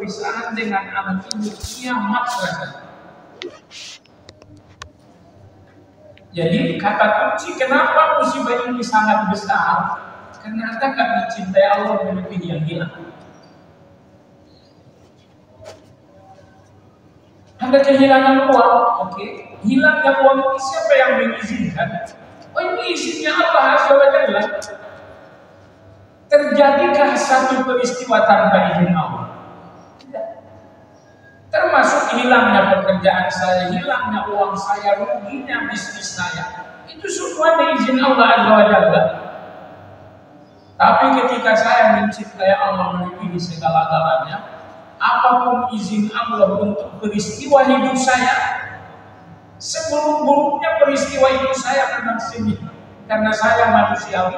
perpisahan dengan anak ini kiamat rasanya. Jadi kata kunci kenapa musibah ini sangat besar? Karena Anda gak mencintai Allah melebihi yang hilang. Anda kehilangan uang, oke. Hilangnya uang ini siapa yang mengizinkan? Oh, ini izinnya Allah Azza wa Jalla. Terjadikah satu peristiwa tanpa izin Allah? Tidak. Termasuk hilangnya pekerjaan saya, hilangnya uang saya, ruginya bisnis saya. Itu semua izin Allah Azza wa Jalla. Tapi ketika saya mencintai Allah melebihi segala-galanya, apapun izin Allah untuk peristiwa hidup saya, seburuk-buruknya peristiwa hidup saya pernah sedih karena saya manusiawi,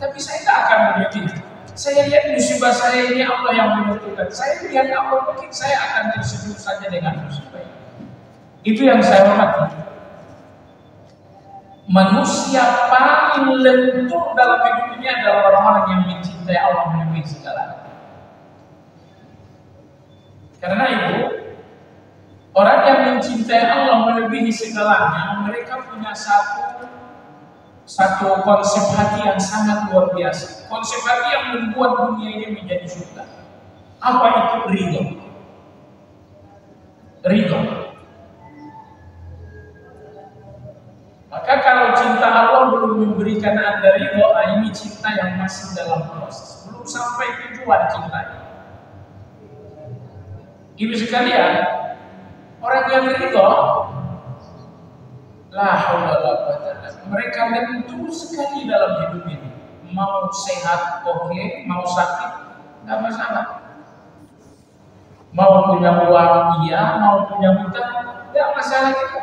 tapi saya tak akan menyedih. Saya lihat musibah saya ini Allah yang menentukan. Saya lihat Allah, mungkin saya akan terseduh saja dengan musibah ini. Itu yang saya hormati. Manusia paling lentur dalam hidup ini adalah orang-orang yang mencintai Allah melebihi segalanya. Karena itu, orang yang mencintai Allah melebihi segalanya, mereka punya satu konsep hati yang sangat luar biasa. Konsep hati yang membuat dunia ini menjadi surga. Apa itu ridho? Ridho. Maka kalau cinta Allah belum memberikan Anda ridho, ini cinta yang masih dalam proses, belum sampai tujuan cintanya. Ibu sekalian, orang yang ridho, la haula wala quwwata illa billah, mereka lentur sekali dalam hidup ini. Mau sehat oke, mau sakit nggak masalah. Mau punya uang iya, mau punya hutang nggak masalah juga.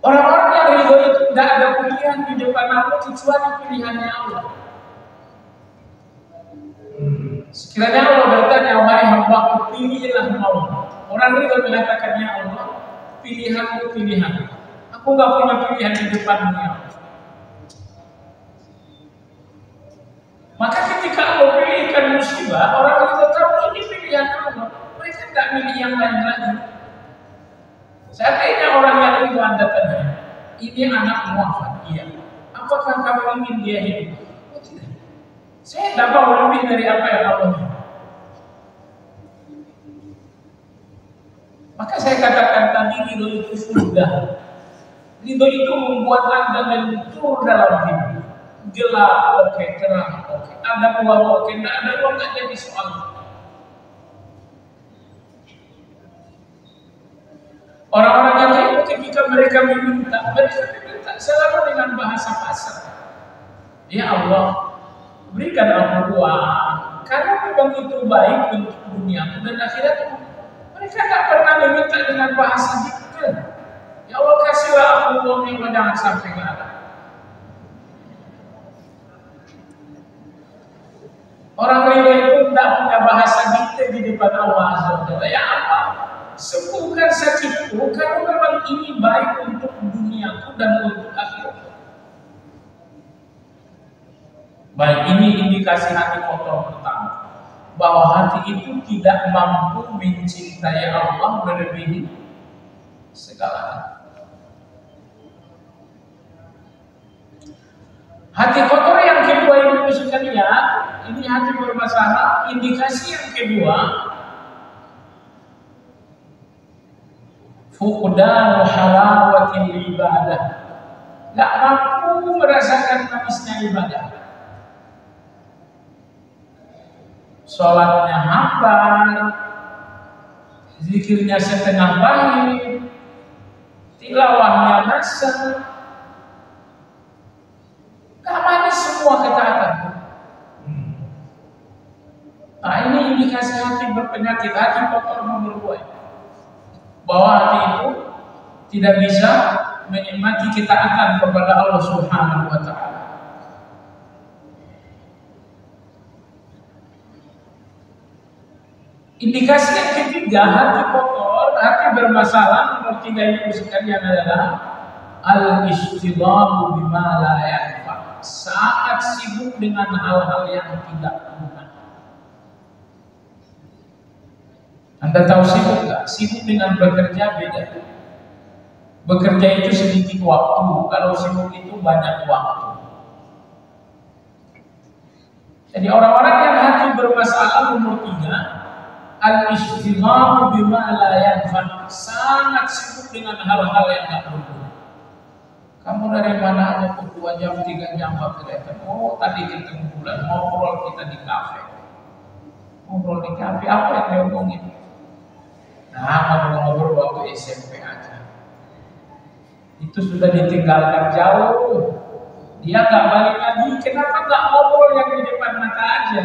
Orang-orang yang ridho itu nggak ada pilihan di depan Allah kecuali pilihannya Allah. Sekiranya Allah bertanya, wahai hamba, pilihlah mau. Orang ridho mengatakan, ya Allah, pilihanmu pilihan. Aku nggak punya pilihan di depanmu ya Allah. Maka ketika Allah pilihkan musibah, orang ridho tahu ini pilihan Allah. Mereka nggak milih yang lain lagi. Seandainya orang yang ridho Anda tanya, ini anak muafat, iya. Apakah kamu ingin dia hidup? Oh tidak. Saya tidak mau lebih dari apa yang Allah mau. Maka saya katakan tadi, ridho itu surga. Ridho itu membuat Anda lentur dalam hidup. Gelap, oke, terang, oke. Ada uang, oke, tidak ada uang, tidak jadi soal. Orang-orang yang lain ketika mereka meminta selalu dengan bahasa kasar. Ya Allah, berikan aku uang, karena memang itu baik untuk dunia dan akhiratku. Mereka tak pernah meminta dengan bahasa detail. Ya Allah, kasihlah aku uang yang jangan sampai nggak ada. Orang ridho itu tidak punya bahasa detail di depan Allah Azza wa Jalla. Ya Allah, sembuhkan sakitku karena memang ini baik untuk duniaku dan untuk akhiratku. Baik, ini indikasi hati kotor pertama, bahwa hati itu tidak mampu mencintai Allah melebihi segalanya. Hati kotor yang kedua ini sekalian, ini hati bermasalah. Indikasi yang kedua, fuqdanu halawatil ibadah, gak mampu merasakan manisnya ibadah. Sholatnya hafal, zikirnya setengah baik, tilawahnya nasa, gak manis semua ketaatan. Nah, ini indikasi hati berpenyakit, hati kotor nomor 2. Bahwa hati itu tidak bisa menikmati ketaatan kepada Allah Subhanahu wa Ta'ala. Indikasi yang ketiga, hati kotor, hati bermasalah nomor 3 ini sekalian adalah al-istighalu bima la yanfa. Sangat sibuk dengan hal-hal yang tidak guna. Anda tahu sibuk nggak? Sibuk dengan bekerja beda. Bekerja itu sedikit waktu, kalau sibuk itu banyak waktu. Jadi orang-orang yang hati bermasalah nomor 3, al-istighalu bima la yanfa', sangat sibuk dengan hal-hal yang tidak berguna. Kamu dari mana aja kok 2 jam 3 jam gak kelihatan? Oh tadi ketemu bulan, ngobrol kita di kafe. Ngobrol di kafe, apa yang diomongin? Nah, ngobrol-ngobrol waktu SMP aja. Itu sudah ditinggalkan jauh. Dia gak balik lagi. Kenapa gak ngobrol yang di depan mata aja?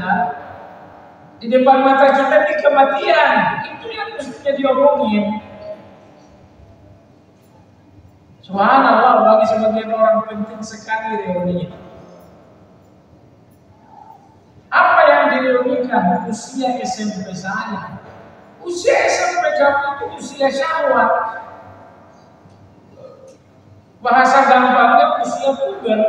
Di depan mata kita di kematian. Itu yang mestinya diomongin. Subhanallah, bagi sebagian orang penting sekali reuni. Apa yang direunikan? Usia SMP saya. Usia SMP kamu itu usia syahwat. Bahasa gampangnya usia puber.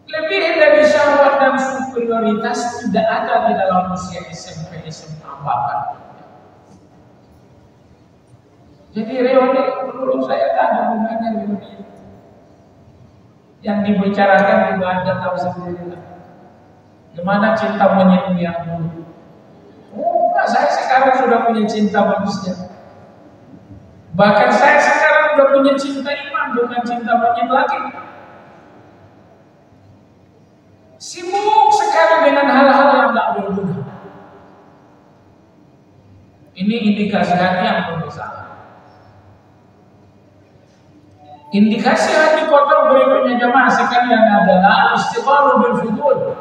Lebih dari syahwat dan superioritas tidak ada di dalam usia SMP, SMA bahkan. Jadi reuni menurut saya tak ada gunanya reuni. Yang dibicarakan juga Anda tahu sendiri. Gimana cinta monyet yang dulu? Oh, saya sekarang sudah punya cinta manusia. Bahkan saya sekarang sudah punya cinta iman, bukan cinta monyet lagi. Sibuk sekali dengan hal-hal yang tidak berguna. Ini indikasi hati yang bermasalah. Indikasi hati kotor berikutnya jemaah sekalian adalah istighalu bil fudul,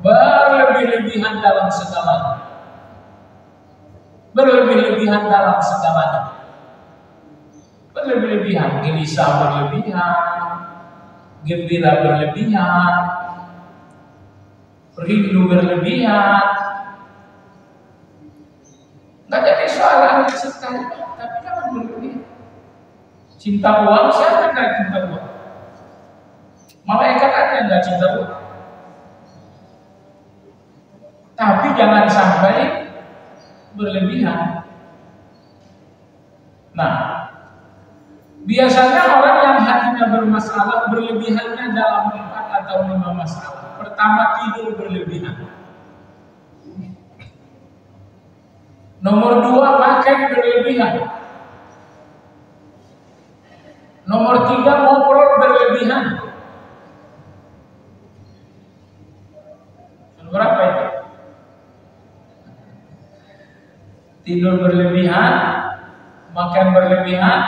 berlebih-lebihan dalam segalanya. Berlebih-lebihan dalam segalanya. Berlebih-lebihan, gelisah berlebihan, gembira berlebihan, rindu berlebihan. Nggak jadi soalan cinta, tapi jangan berlebihan. Cinta uang, siapa nggak cinta uang? Malaikat aja nggak cinta uang. Tapi jangan sampai berlebihan. Nah, biasanya orang yang hatinya bermasalah berlebihannya dalam 4 atau 5 masalah. Pertama, tidur berlebihan. Nomor 2, makan berlebihan. Nomor 3, ngobrol berlebihan. Berapa itu? Tidur berlebihan, makan berlebihan,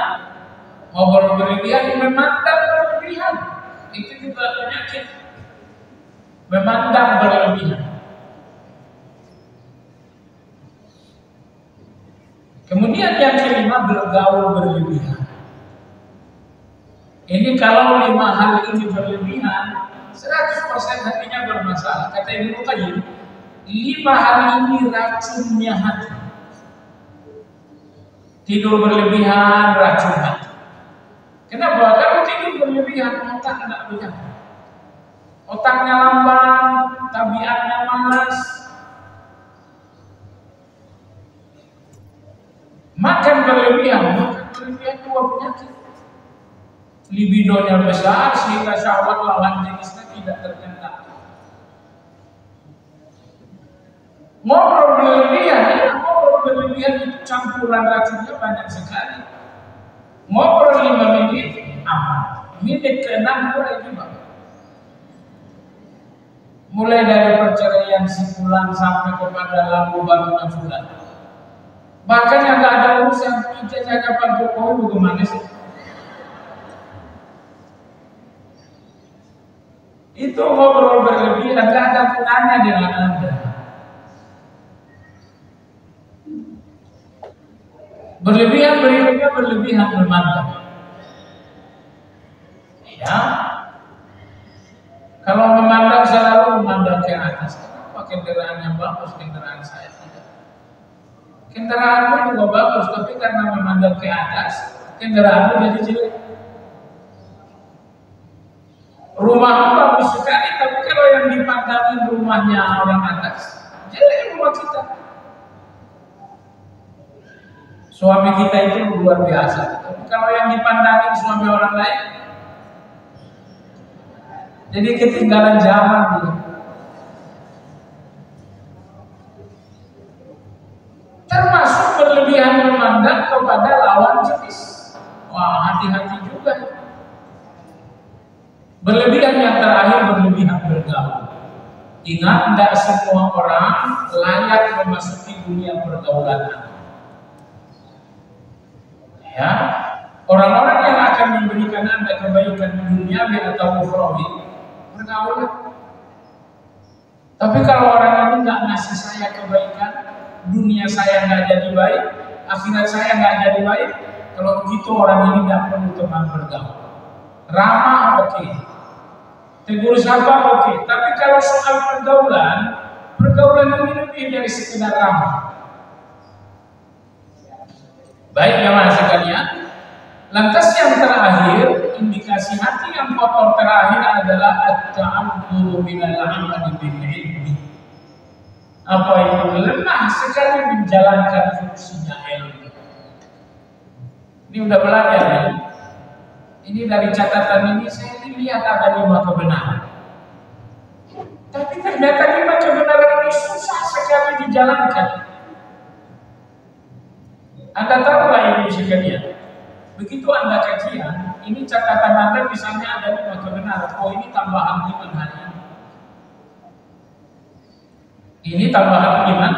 ngobrol berlebihan, memandang berlebihan. Itu juga penyakit. Memandang berlebihan. Kemudian yang kelima, bergaul berlebihan. Ini kalau 5 hal ini berlebihan, 100% hatinya bermasalah. Kata Ibnu Qayyim, 5 hal ini racunnya hati. Tidur berlebihan, racun hati. Kenapa? Kalau tidur berlebihan, otak tidak berjalan. Otaknya lamban, tabiatnya malas. Makan berlebihan 2 penyakit. Libidonya besar sehingga syahwat lawan jenisnya tidak terkendali. Ngobrol berlebihan itu campuran racunnya banyak sekali. Ngobrol 5 menit aman. Menit ke-6 mulai gimana? Mulai dari perceraian si fulan sampai kepada lampu barunya fulan. Bahkan yang gak ada urusan ijazahnya Pak Jokowi bagaimana sih? Itu ngobrol berlebihan, gak ada gunanya dengan Anda. Berlebihan berikutnya berlebihan memandang. Ya, kalau memandang selalu memandang ke atas. Kenapa kendaraannya bagus, kendaraan saya tidak? Kendaraanmu juga bagus, tapi karena memandang ke atas, kendaraanmu jadi jelek. Rumahmu bagus sekali, tapi kalau yang dipandangin rumahnya orang atas, jelek rumah kita. Suami kita itu luar biasa. Tapi kalau yang dipandangin suami orang lain, jadi ketinggalan zaman dia. Termasuk berlebihan memandang kepada lawan jenis. Wah, hati-hati juga. Berlebihan yang terakhir, berlebihan bergaul. Ingat, tidak semua orang layak memasuki dunia pergaulan. Ya, orang-orang yang akan memberikan Anda kebaikan dunia atau ukhrawi, bergaul. Tapi kalau orang ini nggak ngasih saya kebaikan, dunia saya nggak jadi baik, akhirat saya nggak jadi baik, kalau begitu orang ini nggak perlu teman bergaul. Ramah oke, tegur sapa oke, tapi kalau soal pergaulan ini lebih dari sekedar ramah. Baik jamaah sekalian, lantas yang terakhir, indikasi hati yang kotor terakhir adalah at-ta'abburu minal amali bil ilmi. Apa itu? Lemah sekali menjalankan fungsinya ilmu. Ini udah belajar ya. Ini dari catatan ini saya lihat ada 5 kebenaran. Tapi ternyata 5 kebenaran ini susah sekali dijalankan. Anda tahu nggak ini sekalian? Begitu Anda kajian, ini catatan Anda misalnya ada 5 kebenaran. Oh, ini tambahan iman hari ini. Ini tambahan iman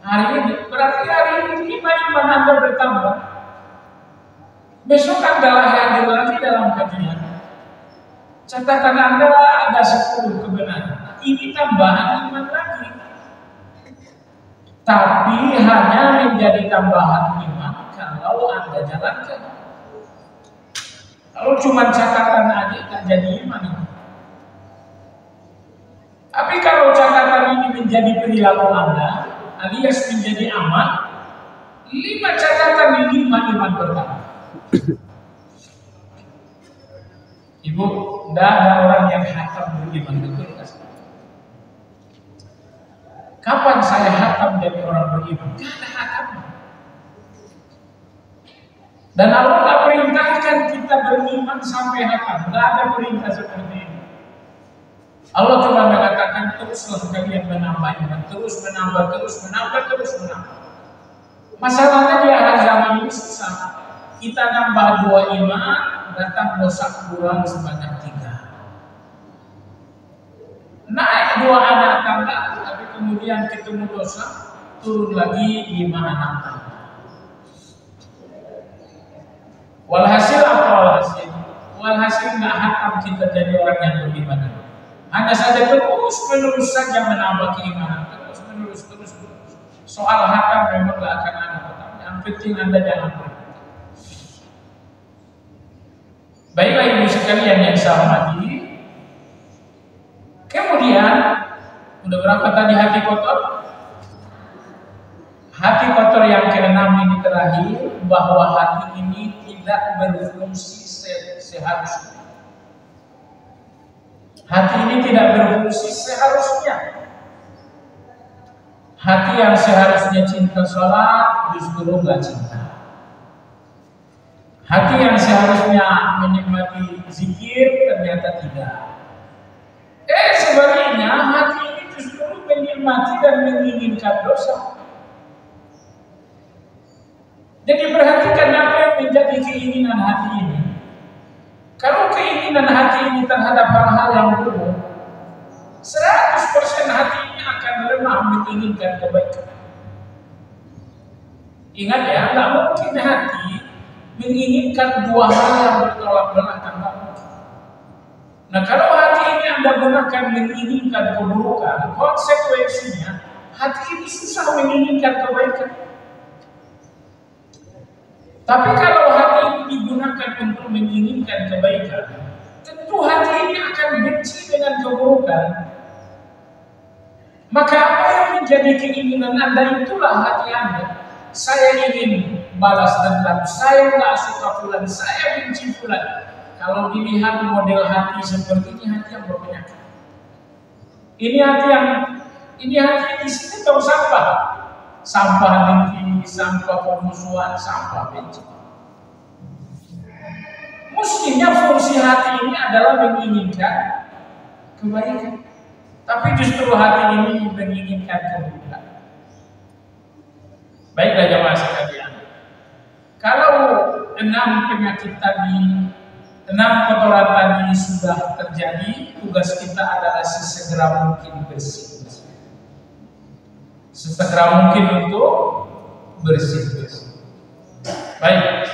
hari ini. Berarti hari ini 5 iman Anda bertambah. Besok Anda hadir lagi dalam kajian. Catatan Anda ada 10 kebenaran. Ini tambahan iman lagi. Tapi hanya menjadi tambahan iman kalau Anda jalankan. Kalau cuma catatan aja tak jadi iman ini. Tapi kalau catatan ini menjadi perilaku Anda, alias menjadi amal, 5 catatan ini iman pertama. Ibu, tidak ada orang yang hatam beriman, betul nggak? Kapan saya hatam dari orang beriman? Gak ada hatam. Dan Allah tak perintahkan kita beriman sampai hatam. Gak ada perintah seperti ini. Allah cuma mengatakan teruslah kalian menambah iman, terus menambah. Masalahnya di akhir zaman ini susah. Kita nambah 2 iman, datang dosa kurang sebanyak 3. Naik 2 anak tangga, tapi kemudian ketemu dosa, turun lagi 5 anak tangga. Walhasil apa walhasil? Walhasil nggak hatam kita jadi orang yang beriman. Hanya saja terus saja menambah keimanan, terus. Soal hatam memang nggak akan ada hatam. Yang penting Anda jangan berhenti. Baiklah ibu sekalian yang saya hormati. Kemudian, udah berapa tadi hati kotor? Hati kotor yang ke-6 ini terakhir, bahwa hati ini tidak berfungsi seharusnya. Hati ini tidak berfungsi seharusnya. Hati yang seharusnya cinta sholat, justru nggak cinta. Hati yang seharusnya menikmati zikir, ternyata tidak. Sebaliknya hati ini justru menikmati dan menginginkan dosa. Jadi perhatikan apa yang menjadi keinginan hati ini. Kalau keinginan hati ini terhadap hal-hal yang buruk, 100% hati ini akan lemah menginginkan kebaikan. Ingat ya, nggak mungkin hati menginginkan 2 hal yang bertolak belakang. Nah, kalau hati ini Anda gunakan menginginkan keburukan, konsekuensinya hati ini susah menginginkan kebaikan. Tapi kalau hati ini digunakan untuk menginginkan kebaikan, tentu hati ini akan benci dengan keburukan. Maka apa yang menjadi keinginan Anda itulah hati Anda. Saya ingin balas dendam, saya nggak suka fulan, saya benci fulan. Kalau dilihat model hati seperti ini, hati yang berpenyakit. Ini hati di sini tong sampah. sampah dengki, sampah permusuhan, sampah benci. Mestinya fungsi hati ini adalah menginginkan kebaikan, tapi justru hati ini menginginkan keburukan. Baiklah jemaah sekalian, kalau 6 penyakit tadi, 6 kotoran tadi sudah terjadi, tugas kita adalah sesegera mungkin bersih. Sesegera mungkin untuk bersih. Baik,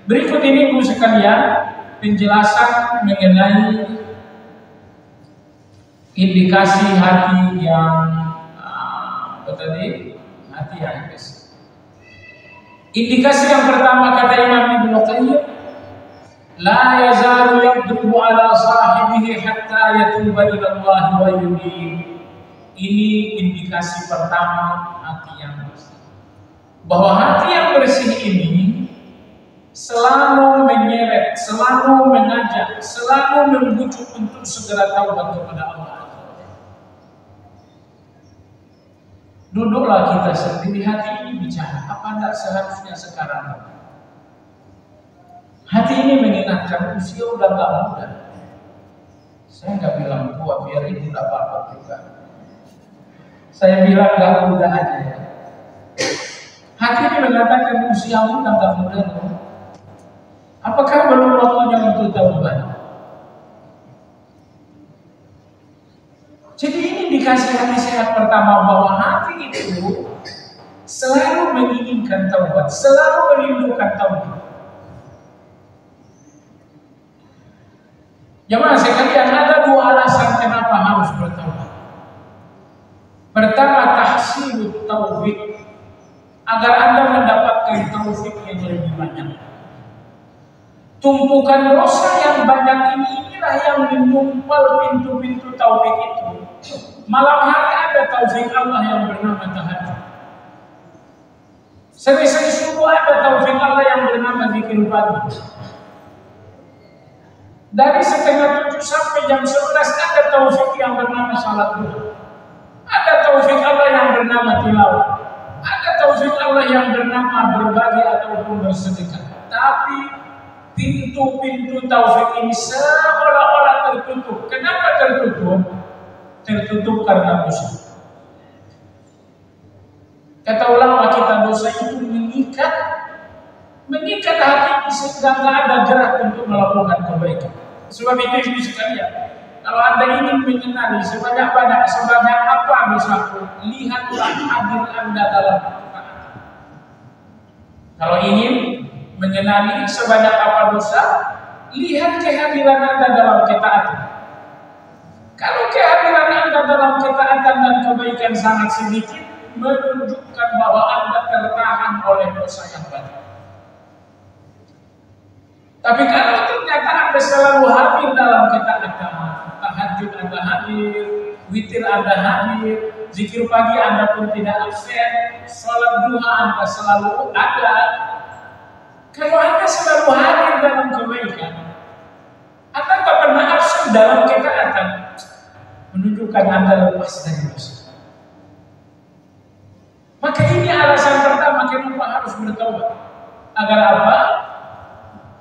berikut ini Ibu sekalian penjelasan mengenai indikasi hati yang hati yang bersih. Indikasi yang pertama kata Imam Ibnu Qayyim, la yazalu yadrubu ala sahibihi hatta yatuba ila Allah wa yunib. Ini indikasi pertama hati yang bersih. Bahwa hati yang bersih ini selalu menyeret, selalu mengajak, selalu membujuk untuk segera taubat kepada Allah. Duduklah kita sendiri, hati ini bicara. Apa tidak seharusnya sekarang? Hati ini mengingatkan usia udah gak muda. Saya nggak bilang tua, biar ibu tidak apa-apa juga. Saya bilang gak muda aja ya. Hati ini mengatakan usia muda gak muda. Apakah belum waktunya untuk taubat? Jadi ini dikasih hati sehat pertama, bahwa hati itu selalu menginginkan taubat, selalu merindukan taubat. Jemaah sekalian, ada 2 alasan kenapa harus bertaubat. Pertama, tahsilut taufik, agar Anda mendapatkan taufik yang lebih banyak. Tumpukan dosa yang banyak inilah yang menumpal pintu-pintu taufik itu. Malam hari ada taufik Allah yang bernama tahajud. Seri-seri subuh ada taufik Allah yang bernama zikir pagi. Dari setengah 7 sampai jam 11 ada taufik yang bernama salat duha. Ada taufik Allah yang bernama tilawah. Ada taufik Allah yang bernama berbagi ataupun bersedekah. Tapi pintu-pintu taufik ini seolah-olah tertutup. Kenapa tertutup? Tertutup karena dosa. Kata ulama kita, dosa itu mengikat hati sehingga tidak ada gerak untuk melakukan kebaikan. Sebab itu ibu sekalian, kalau Anda ingin mengenali sebanyak apa dosaku, lihatlah hadir Anda dalam ketaatan. Kalau ingin mengenali sebanyak apa dosa, lihat kehadiran Anda dalam ketaatan. Kalau kehadiran Anda dalam ketaatan dan kebaikan sangat sedikit, menunjukkan bahwa Anda tertahan oleh dosa yang banyak. Tapi kalau ternyata Anda selalu hadir dalam ketaatan, tahajud Anda hadir, witir Anda hadir, zikir pagi Anda pun tidak absen, sholat duha Anda selalu ada. Kalau Anda selalu hadir dalam kebaikan, Anda tak pernah absen dalam ketaatan, menunjukkan Anda lepas dari dosa. Maka ini alasan pertama kenapa harus bertaubat. Agar apa?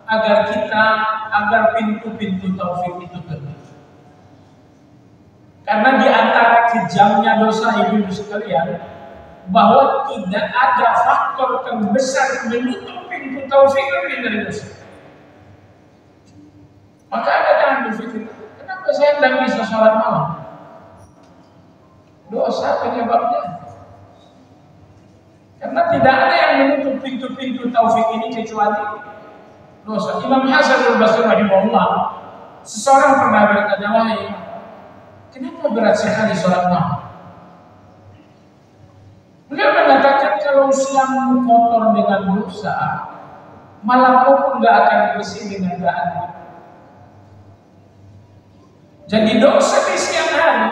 Agar pintu-pintu taufik itu terbuka. Karena di antara kejamnya dosa ibu sekalian, bahwa tidak ada faktor terbesar menutup pintu taufik lebih dari dosa. Maka Anda jangan berpikir, kenapa saya tidak bisa sholat malam? Dosa penyebabnya. Karena tidak ada yang menutup pintu-pintu taufik ini kecuali dosa. Imam Hasan al-Basri rahimahullah, seseorang pernah bertanya, wahai, kenapa berat sekali sholat malam? Beliau mengatakan kalau siang kotor dengan dosa, malam pun nggak akan bersih dengan keadaan. Jadi dosa di siang hari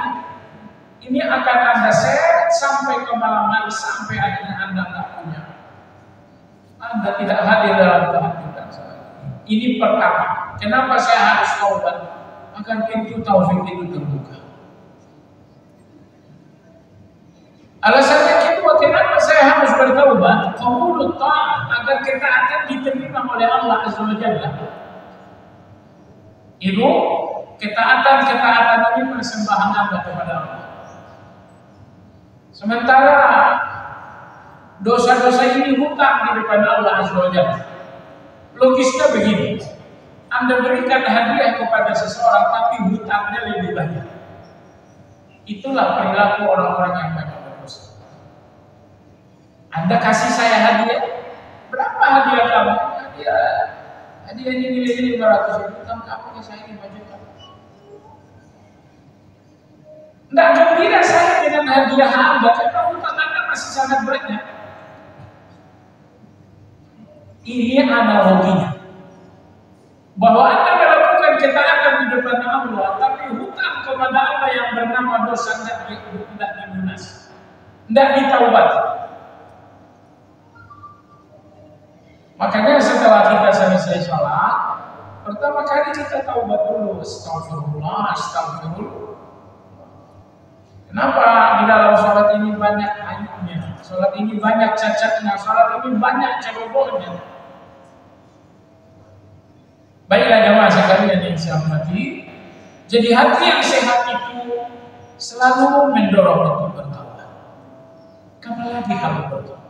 ini akan Anda seret sampai ke malam hari, sampai akhirnya Anda nggak punya. Anda tidak hadir dalam kehadiran saya. Ini pertama. Kenapa saya harus taubat? Agar pintu taufik itu terbuka. Alasannya kedua, kenapa saya harus bertaubat, qabulut ta'ah, agar ketaatan diterima oleh Allah Azza wa Jalla. Ibu, ketaatan ini persembahan Anda kepada Allah. Sementara dosa-dosa ini hutang di depan Allah Azza wa Jalla. Logisnya begini, Anda berikan hadiah kepada seseorang tapi hutangnya lebih banyak. Itulah perilaku orang-orang yang banyak berdosa. Anda kasih saya hadiah, berapa hadiah kamu? Hadiah ini nilainya 500 ribu, utang kamu ke saya 5 juta. Tidak gembira saya dengan hadiah Anda, karena hutang Anda masih sangat banyak. Ini analoginya, bahwa Anda melakukan ketaatan di depan Allah, tapi hutang kepada Allah yang bernama dosa tidak dilunas, tidak ditaubat. Makanya setelah kita selesai sholat, pertama kali kita taubat dulu, astagfirullah. Kenapa di dalam sholat ini banyak aibnya, sholat ini banyak cacatnya, sholat ini banyak cerobohnya? Baiklah jemaah sekalian yang saya hormati, jadi hati yang sehat itu selalu mendorong untuk bertaubat. Apalagi kalau bertaubat.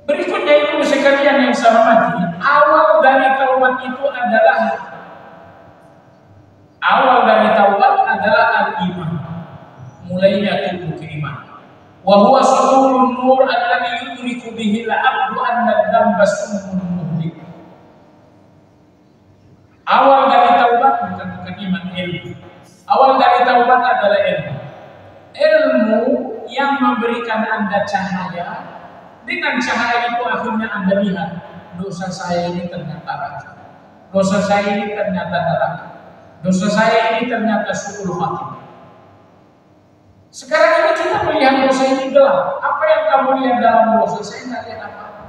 Berikutnya ibu sekalian yang saya hormati, awal dari taubat itu adalah al-iman. Mulainya tumbuh keimanan. Wa huwa sururun nur alladhi yudriku bihi al-'abdu anna ad-dhanba summun muhlik. Awal dari taubat bukan iman, ilmu. Awal dari taubat adalah ilmu. Ilmu yang memberikan Anda cahaya. Dengan cahaya itu akhirnya Anda lihat dosa saya ini ternyata racun, dosa saya ini ternyata neraka, dosa saya ini ternyata su'ul khatimah. Sekarang ini kita melihat dosa ini gelap. Apa yang kamu lihat dalam dosa? Saya nggak lihat apa-apa.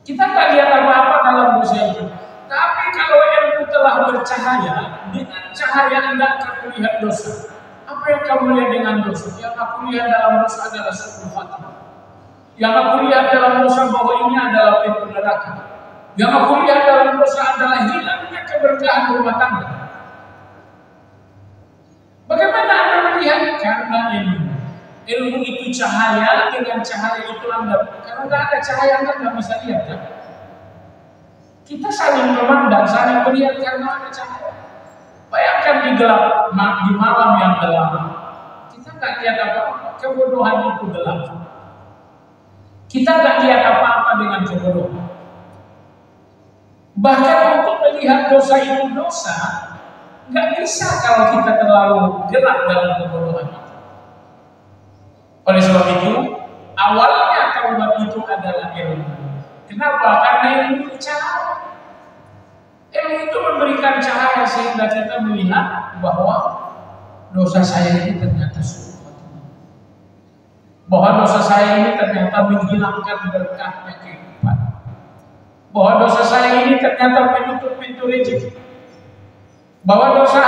Kita nggak lihat apa-apa dalam dosa itu. Tapi kalau ilmu telah bercahaya, dengan cahaya Anda akan melihat dosa. Apa yang kamu lihat dengan dosa? Yang aku lihat dalam dosa adalah su'ul khatimah. Yang aku lihat dalam dosa bahwa ini adalah pintu neraka. Yang aku lihat dalam dosa adalah hilangnya keberkahan rumah tangga. Bagaimana Anda melihat? Karena ilmu itu cahaya, dengan cahaya itu Anda. Kalau nggak ada cahaya Anda nggak bisa lihat kan? Kita saling memandang, saling melihat karena ada cahaya. Bayangkan di malam yang gelap, kita nggak lihat apa-apa, kebodohan itu gelap. Kita nggak lihat apa-apa dengan kebodohan. Bahkan untuk melihat dosa itu dosa, nggak bisa kalau kita terlalu gelap dalam kebodohan itu. Oleh sebab itu, awalnya taubat itu adalah ilmu. Kenapa? Karena ilmu cahaya. Ilmu itu memberikan cahaya sehingga kita melihat bahwa dosa saya ini ternyata sulit. Bahwa dosa saya ini ternyata menghilangkan berkahnya kehidupan. Bahwa dosa saya ini ternyata menutup pintu rezeki. Bahwa dosa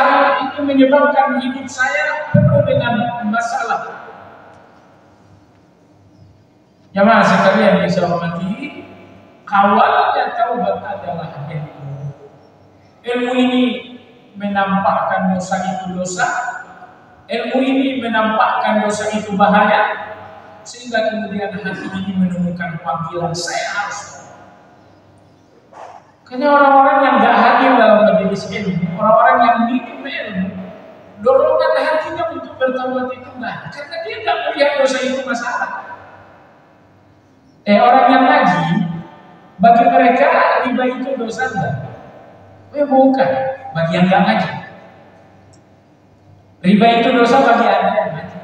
itu menyebabkan hidup saya penuh dengan masalah. Jemaah sekalian yang saya hormati, awalnya taubat adalah ilmu. Ilmu ini menampakkan dosa itu dosa. Ilmu ini menampakkan dosa itu bahaya. Sehingga kemudian hati ini menemukan panggilan saya harus. Karena orang-orang yang gak hadir dalam majelis ilmu, orang-orang yang minim ilmu, dorongan hatinya untuk bertaubat itu enggak. Karena dia gak melihat dosa itu masalah. Orang yang ngaji, bagi mereka riba itu dosa enggak? Bukan, bagi yang gak ngaji. Riba itu dosa bagi Anda yang ngaji.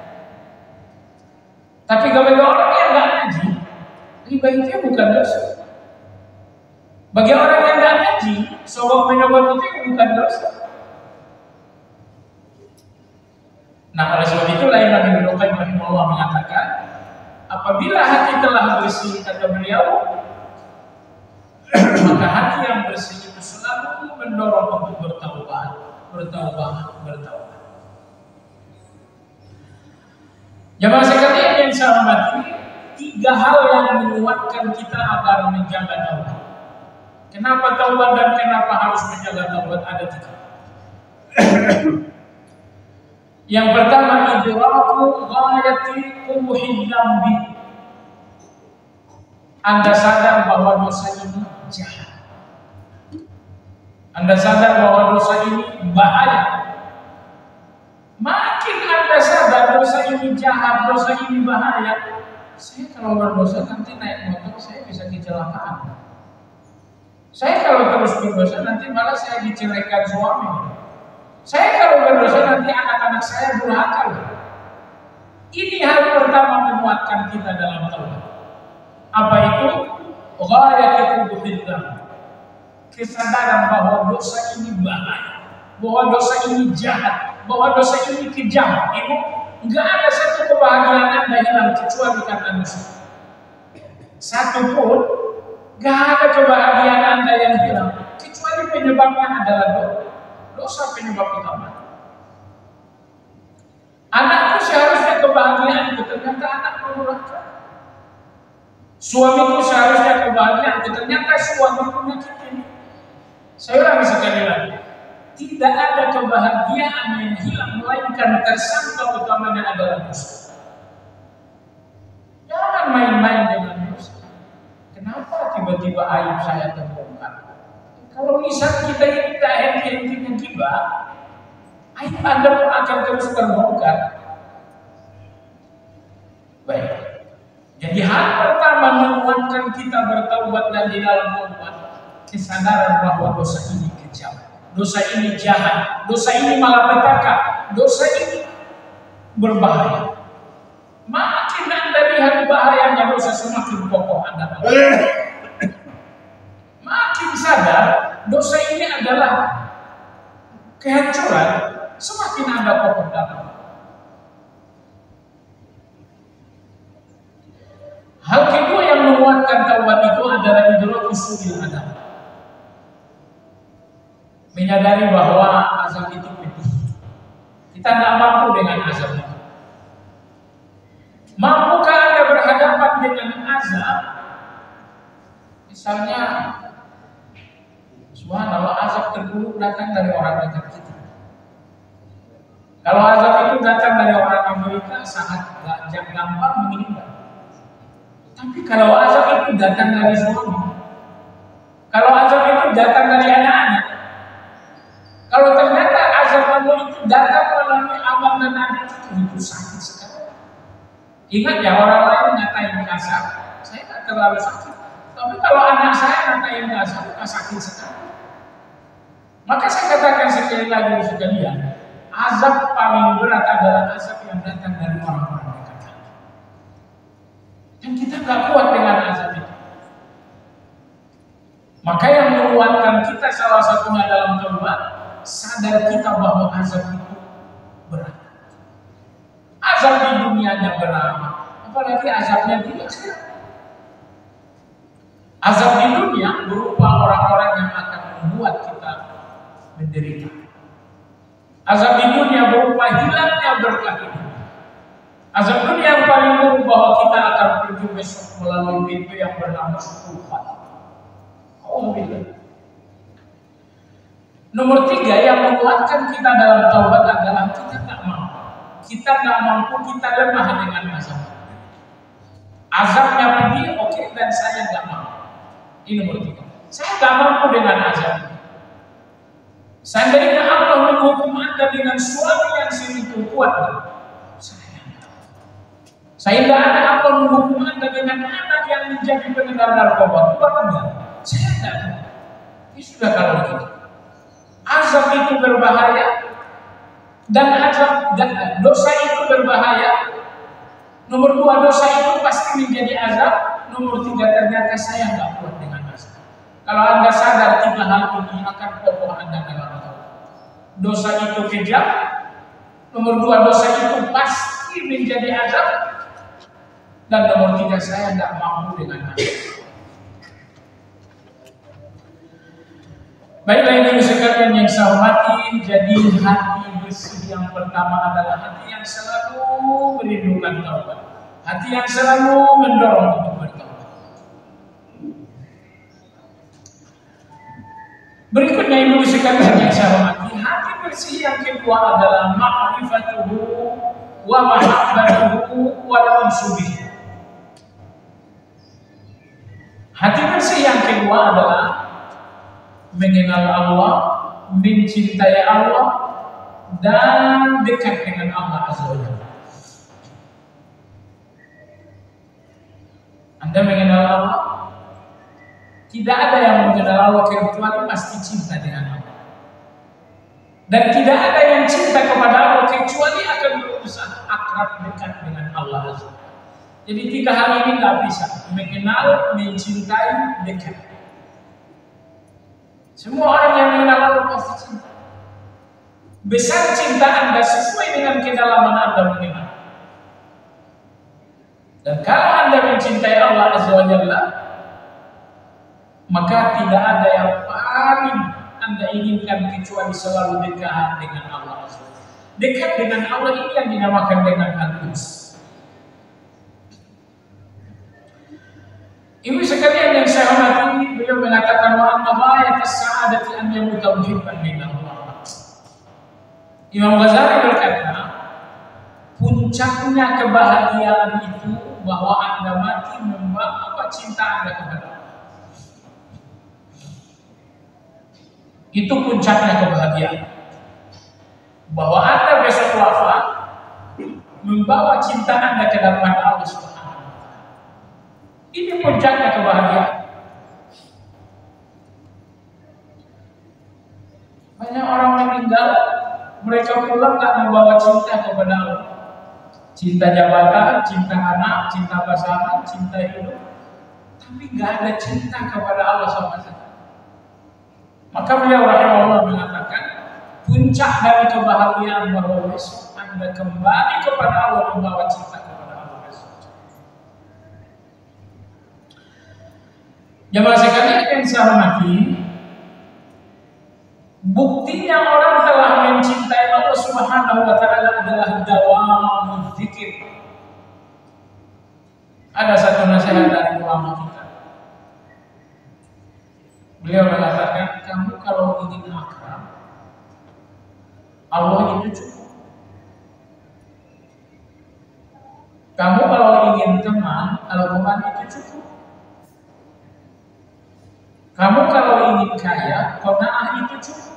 Tapi bagi orang yang gak ngaji, riba itu bukan dosa. Bagi orang yang gak ngaji, sogok menyogok itu bukan dosa. Nah, oleh sebab itulah Imam Ibnu Qayyim rahimahullah mengatakan, apabila hati telah bersih, kata beliau, maka hati yang bersih itu selalu mendorong untuk bertaubat. Jamaah sekalian yang saya hormati, 3 hal yang menguatkan kita agar menjaga taubat. Kenapa taubat dan kenapa harus menjaga taubat? Ada 3. Yang pertama, idraku ghayati qubuhid dzambi. Anda sadar bahwa dosa ini jahat. Anda sadar bahwa dosa ini bahaya. Makin Anda sadar dosa ini jahat, dosa ini bahaya, saya kalau berdosa nanti naik motor saya bisa kecelakaan. Saya kalau terus berdosa nanti malah saya diceraikan suami. Saya kalau berdosa nanti anak-anak saya durhaka. Ini hal pertama menguatkan kita dalam taubat. Apa itu? Ghayatul qubuhid. Kesadaran bahwa dosa ini bahaya, bahwa dosa ini jahat, bahwa dosa ini kejam. Ibu, nggak ada satu kebahagiaan Anda hilang kecuali karena dosa. Satu pun nggak ada kebahagiaan Anda yang hilang kecuali penyebabnya adalah dosa penyebab utama. Anakku seharusnya kebahagiaan, ternyata anakku durhaka. Suamiku seharusnya kebahagiaan, ternyata suamiku nyakitin. Saya ulangi sekali lagi, tidak ada kebahagiaan yang hilang melainkan tersangka utamanya adalah dosa. Jangan main-main dengan dosa. Kenapa tiba-tiba aib saya terbongkar? Kalau lisan kita ini tidak henti-hentinya gibah, aib Anda pun akan terus terbongkar. Baik. Jadi hal pertama menguatkan kita bertaubat dan di dalam taubat, kesadaran bahwa dosa ini kejam, dosa ini jahat, dosa ini malapetaka, dosa ini berbahaya. Makin Anda lihat bahayanya dosa, semakin kokoh Anda. Makin sadar dosa ini adalah kehancuran, semakin Anda kokoh dalam. Hal kedua yang menguatkan taubat itu adalah idraku su'il adab. Menyadari bahwa azab itu pedih. Kita tidak mampu dengan azab itu. Mampukah Anda berhadapan dengan azab? Misalnya, subhanallah, azab terburuk datang dari orang dekat kita. Kalau azab itu datang dari orang Amerika, sangat gampang meninggal. Tapi kalau azab itu datang dari suami, kalau azab itu datang dari anak-anak, kalau ternyata azab Allah itu datang melalui abang dan adik itu sakit sekali. Ingat ya, orang lain ngatain kasar, saya tak terlalu sakit. Tapi kalau anak saya ngatain kasar, sakit sekali. Maka saya katakan sekali lagi sekalian, azab paling berat adalah azab yang datang dari orang-orang dekat kita. Dan kita nggak kuat dengan azab itu. Maka yang menguatkan kita salah satunya dalam taubat, sadar kita bahwa azab itu berat. Azab di dunianya berat, apalagi azabnya di akhirat. Azab di dunia berupa orang-orang yang akan membuat kita menderita. Azab di dunia berupa hilangnya berkah hidup. Azab dunia yang paling buruk bahwa kita akan pergi besok melalui pintu yang bernama Syukurat. Nomor 3 yang menguatkan kita dalam taubat adalah kita tak mampu. Kita tak mampu, kita lemah dengan azab. Azabnya pedih, oke, dan saya tak mampu. Ini nomor 3. Saya tak mampu dengan azab. Seandainya Allah menghukum Anda dengan suami yang segitu kuat, saya tidak ada apa menghukum Anda dengan anak yang menjadi pengedar narkoba. Saya tidak ada. Ini sudah kalau begitu. Azab itu berbahaya dan dosa itu berbahaya. Nomor 2, dosa itu pasti menjadi azab. Nomor 3, ternyata saya tidak kuat dengan azab. Kalau Anda sadar 3 hal ini akan kokoh Anda dalam taubat. Dosa itu kejam. Nomor 2, dosa itu pasti menjadi azab. Dan nomor 3, saya tidak mampu dengan azab. Baiklah ini sekalian yang saya hormati, jadi hati bersih yang pertama adalah hati yang selalu merindukan taubat, hati yang selalu mendorong untuk bertaubat. Berikutnya ibu sekalian yang saya hormati, hati bersih yang kedua adalah ma'rifatuhu wa mahabbatuhu wa al-unsubi. Hati bersih yang kedua adalah mengenal Allah, mencintai Allah, dan dekat dengan Allah Azza wa Jalla. Anda mengenal Allah, tidak ada yang mengenal Allah kecuali pasti cinta dengan Allah. Dan tidak ada yang cinta kepada Allah kecuali akan berusaha akrab dekat dengan Allah Azza wa Jalla. Jadi tiga hal ini nggak bisa, mengenal, mencintai, dekat. Semua orang yang mengenal Allah pasti cinta. Besar cinta Anda sesuai dengan kedalaman Anda mengenal. Dan kalau Anda mencintai Allah Azza wa Jalla, maka tidak ada yang paling Anda inginkan kecuali selalu dekat dengan Allah Azza wa Jalla. Dekat dengan Allah ini yang dinamakan dengan al-uns. Ibu sekalian yang saya hormati, beliau mengatakan wa anna ghayatas sa'adati an yamuta muhibban lillah. Imam Ghazali berkata, puncaknya kebahagiaan itu bahwa Anda mati membawa cinta Anda kepada Allah. Itu puncaknya kebahagiaan. Bahwa Anda besok wafat membawa cinta Anda ke depan Allah Subhanahu. Ini puncaknya kebahagiaan. Banyak orang meninggal, mereka pulang tak membawa cinta kepada Allah. Cinta jabatan, cinta anak, cinta pasangan, cinta hidup. Tapi nggak ada cinta kepada Allah sama sekali. Maka beliau rahimahullah mengatakan, puncak dari kebahagiaan bahwa besok Anda kembali kepada Allah membawa cinta kepada Allah besok. Jamaah sekalian yang saya hormati, buktinya orang telah mencintai Allah Subhanahu wa taala adalah dawamul dzikir. Ada satu nasihat dari ulama kita. Beliau mengatakan, kamu kalau ingin akrab, Allah itu cukup. Kamu kalau ingin teman, Al-Quran itu cukup. Kamu kalau ingin kaya, qanaah itu cukup.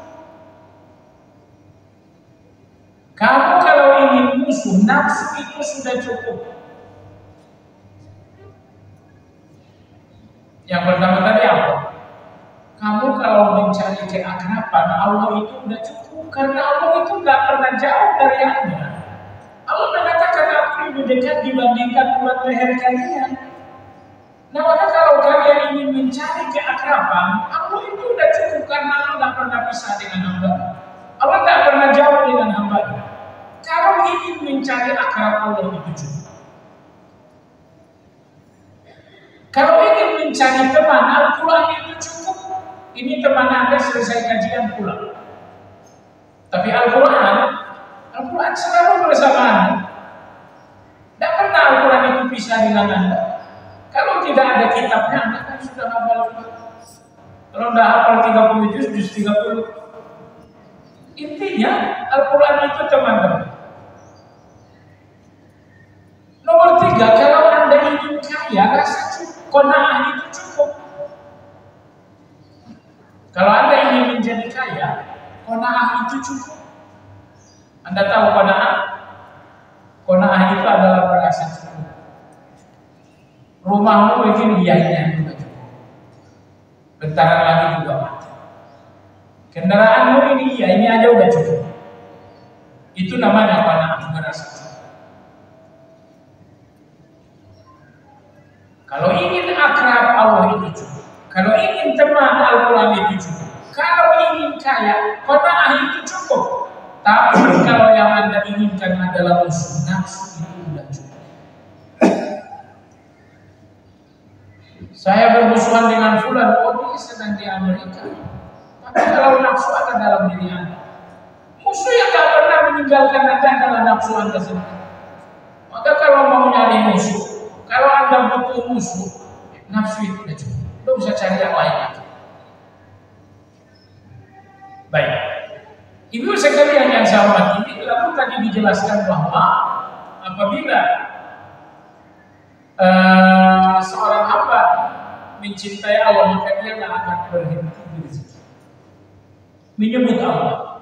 Kamu kalau ingin musuh, nafsu itu sudah cukup. Yang pertama tadi apa? Kamu kalau mencari keakraban, Allah itu sudah cukup. Karena Allah itu nggak pernah jauh dari Anda. Allah mengatakan aku lebih dekat dibandingkan buat leher kalian. Nah, maka kalau kalian ingin mencari keakraban, Allah itu sudah cukup karena Allah nggak pernah pisah dengan hamba. Allah nggak pernah jauh dengan hamba. Kalau ingin mencari akrab, Allah itu cukup. Kalau ingin mencari teman, Al-Quran itu cukup. Ini teman Anda selesai kajian pulang. Tapi Al-Quran selalu bersama Anda. Tidak pernah Al-Quran itu pisah dengan Anda. Kalau tidak ada kitabnya, Anda kan sudah hafal. Kalau tidak hafal 30 juz 30. Intinya, Al-Quran itu teman-teman. Nomor 3, kalau Anda ingin kaya, rasa cukup. Qanaah itu cukup. Kalau Anda ingin menjadi kaya, qanaah itu cukup. Anda tahu qanaah? Qanaah itu adalah merasa cukup. Rumahmu begini, iya juga cukup. Bentaran lagi juga mati. Kendaraanmu ini, iya ini aja udah cukup. Itu namanya qanaah, merasa cukup. Kalau ingin akrab, Allah itu cukup. Kalau ingin teman, Al-Quran itu cukup. Kalau ingin kaya, qanaah itu cukup. Tapi kalau yang Anda inginkan adalah musuh nafsu, itu sudah cukup. Saya bermusuhan dengan fulan, dia sedang di Amerika. Tapi kalau nafsu ada dalam diri Anda, musuh yang tak pernah meninggalkan Anda adalah nafsu Anda sendiri. Maka kalau mau nyari musuh, kalau Anda butuh musuh, nafsu itu udah cukup. Tidak usah cari yang lain lagi. Baik, ibu sekalian yang saya hormati, lalu tadi dijelaskan bahwa apabila seorang hamba mencintai Allah, maka dia tidak akan berhenti berzikir, menyebut Allah.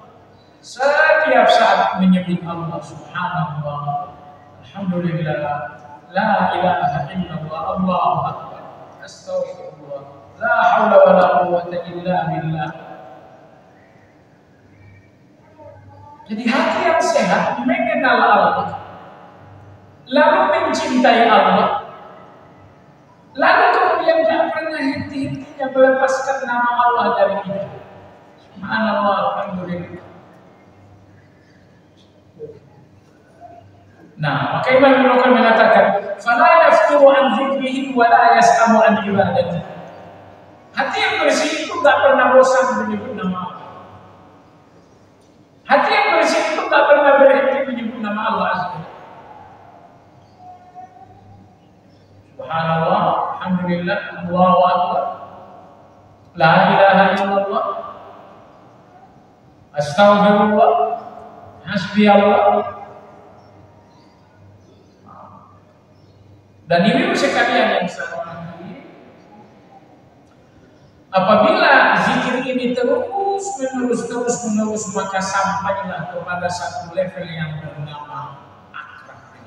Setiap saat menyebut Allah, subhanallah, alhamdulillah, la ilaha illallah, Allahu akbar, astaghfirullah, la haula wa la quwwata illa billah. Jadi hati yang sehat mengenal Allah, lalu mencintai Allah, lalu kemudian tidak pernah henti-hentinya melepaskan nama Allah dari hidup. Subhanallah, alhamdulillah. Nah, maka Imam Ibnu Qayyim mengatakan, "Fala yafturu an dzikrihi wa la yas'amu an ibadati." Hati yang bersih itu tidak pernah bosan menyebut nama Allah. Hati yang bersih itu tidak pernah berhenti menyebut nama Allah Azza. Subhanallah, alhamdulillah, Allahu akbar, la ilaha illallah, astaghfirullah, hasbiyallah. Dan ini sekalian yang saya hormati, apabila zikir ini terus menerus, maka sampailah kepada satu level yang bernama akrab.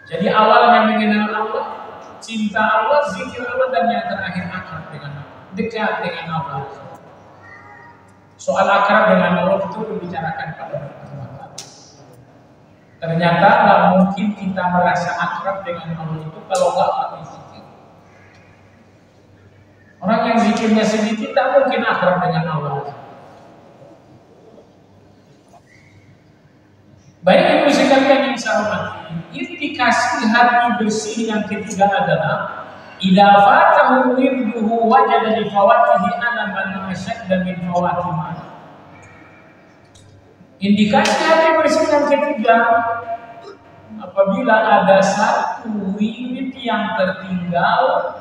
Jadi awalnya mengenal Allah, cinta Allah, zikir Allah, dan yang terakhir akrab dengan Allah, dekat dengan Allah. Soal akrab dengan Allah itu dibicarakan pada pertemuan. Ternyata nggak mungkin kita merasa akrab dengan Allah itu kalau nggak pakai zikir. Orang yang zikirnya sedikit tak mungkin akrab dengan Allah. Baik ibu sekalian yang saya hormati, indikasi hati bersih yang ketiga adalah idza fatahu wirduhu wajada li fawatihi alaman asyadda min fawati. Indikasi hati bersih yang ketiga, apabila ada satu wirid yang tertinggal,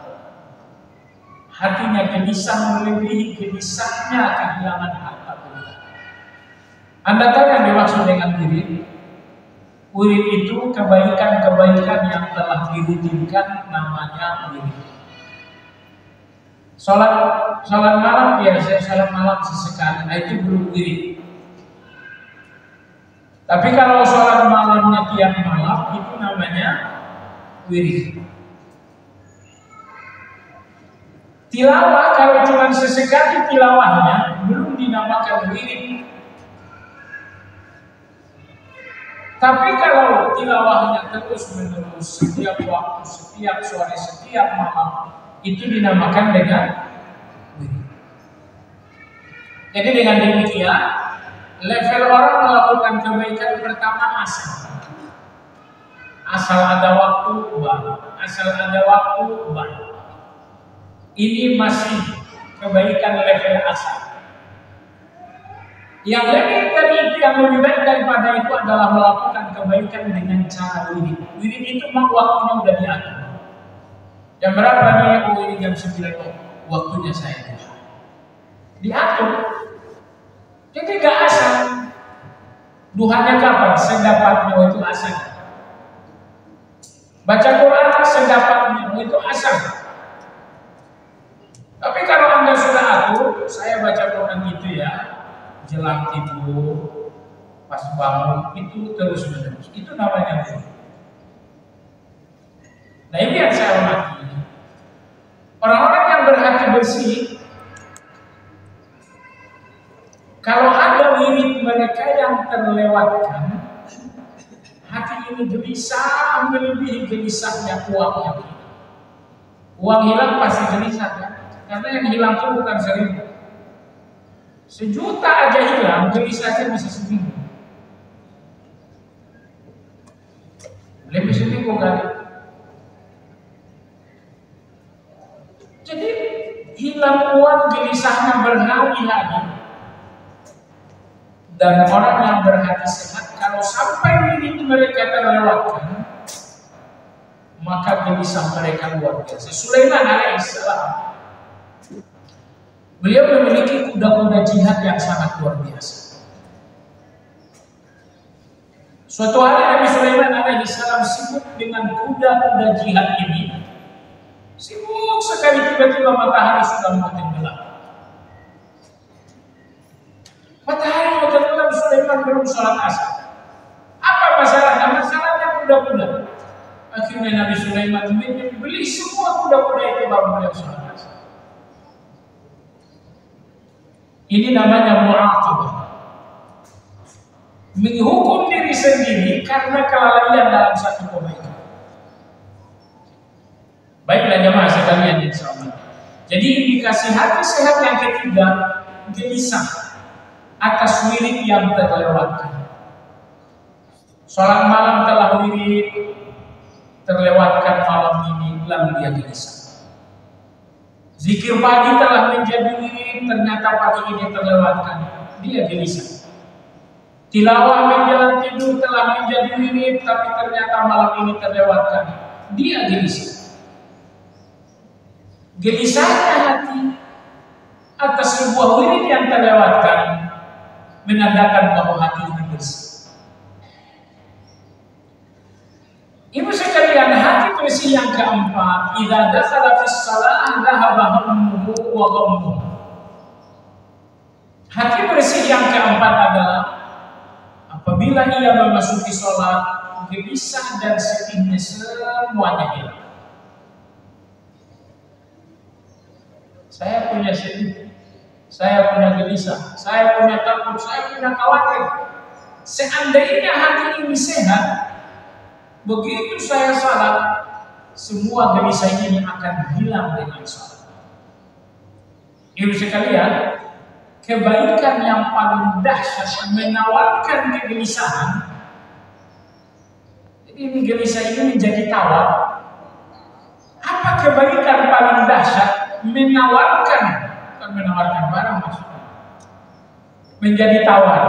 hatinya gelisah melebihi gelisahnya kehilangan harta benda. Anda tahu yang dimaksud dengan wirid? Wirid itu kebaikan-kebaikan yang telah dirutinkan, namanya wirid. Salat malam ya, saya salat malam sesekali, nah itu belum wirid. Tapi kalau sholat malamnya tiap malam, itu namanya wirid. Tilawah kalau cuma sesekali tilawahnya, belum dinamakan wirid. Tapi kalau tilawahnya terus menerus setiap waktu, setiap sore, setiap malam, itu dinamakan dengan wirid. Jadi dengan demikian, level orang melakukan kebaikan pertama asal ada waktu baik. Ini masih kebaikan level asal. Yang lebih dari itu, yang lebih baik daripada itu adalah melakukan kebaikan dengan cara wirid. Wirid itu memang waktunya udah diatur. Jam berapa nih? Oh ini jam 9, waktunya saya diatur. Jadi gak asal. Duhanya kapan? Sedapatnya, itu asal. Baca Quran sedapatnya, itu asal. Tapi kalau Anda sudah atur, saya baca Quran gitu ya, jelang tidur, pas bangun, itu terus menerus. Itu namanya wirid. Nah ini yang saya hormati. Orang-orang yang berhati bersih, kalau ada wirid mereka yang terlewatkan, hati ini gelisah melebihi gelisahnya uang yang hilang. Uang hilang pasti gelisah kan? Karena yang hilang itu bukan 1.000. 1.000.000 aja hilang, gelisahnya bisa 1.000. Lebih 1.000 kali. Jadi hilang uang, gelisahnya berhari-hari. Dan orang yang berhati sehat, kalau sampai wirid mereka terlewatkan, maka gelisah mereka luar biasa. Sulaiman alaihissalam, beliau memiliki kuda-kuda jihad yang sangat luar biasa. Suatu hari Nabi Sulaiman alaihissalam sibuk dengan kuda-kuda jihad ini. Sibuk sekali, tiba-tiba matahari sudah mau tenggelam. Matahari mau tenggelam, Sulaiman belum sholat asar. Apa masalahnya? Masalahnya kuda-kuda. Akhirnya Nabi Sulaiman beli semua kuda-kuda itu baru beliau sholat asar. Ini namanya mu'aqabah. Menghukum diri sendiri karena kelalaian dalam satu kebaikan. Baiklah jemaah sekalian insyaallah. Jadi indikasi hati sehat yang ketiga, gelisah atas wirid yang terlewatkan. Sholat malam telah wirid terlewatkan malam ini, lalu dia gelisah. Zikir pagi telah menjadi wirid, ternyata pagi ini terlewatkan, dia gelisah. Tilawah menjelang tidur telah menjadi wirid, tapi ternyata malam ini terlewatkan, dia gelisah. Gelisahnya hati atas sebuah wirid yang terlewatkan menandakan bahwa hati ini bersih. Ibu sekalian, hati bersih yang keempat, idza dakhala fis shalah dhahaba hammuhu wa ghammuhu. Hati bersih yang keempat adalah apabila ia memasuki sholat, gelisah dan sedihnya semuanya hilang. Saya punya sedih, saya punya gelisah, saya punya takut, saya punya khawatir. Seandainya hati ini sehat, begitu saya salat, semua gelisah ini akan hilang dengan salat. Ibu sekalian, kebaikan yang paling dahsyat menawarkan kegelisahan. Jadi ini gelisah ini menjadi tawar. Apa kebaikan paling dahsyat? Menawarkan, bukan menawarkan barang maksudnya, menjadi tawar.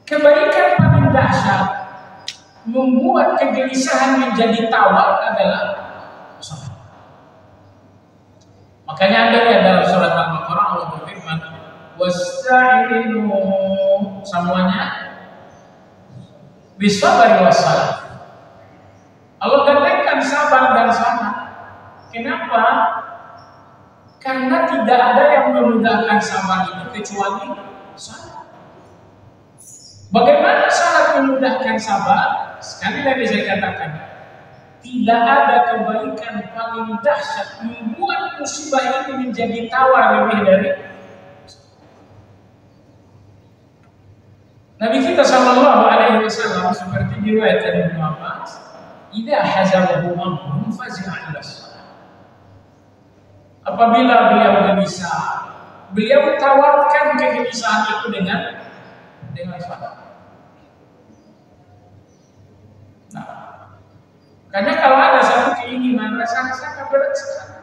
Kebaikan paling dahsyat membuat kegelisahan menjadi tawar adalah salat. Makanya Anda lihat dalam surat Al-Baqarah Allah berfirman, wasta'inu, semuanya bisabari wassalam. Allah gandengkan sabar dan salat. Kenapa? Karena tidak ada yang memudahkan sabar itu kecuali salat. Bagaimana salat memudahkan sabar? Sekali lagi saya katakan, tidak ada kebaikan paling dahsyat membuat musibah ini menjadi tawar lebih dari Nabi kita sallallahu alaihi wasallam seperti diriwayatkan Ibnu Abbas, "Idza hazabahu amrun fazi'a ila shalah." Apabila beliau gelisah, beliau tawarkan kegelisahan itu dengan salat. Nah, karena kalau ada satu keinginan rasa-rasa berat sekali,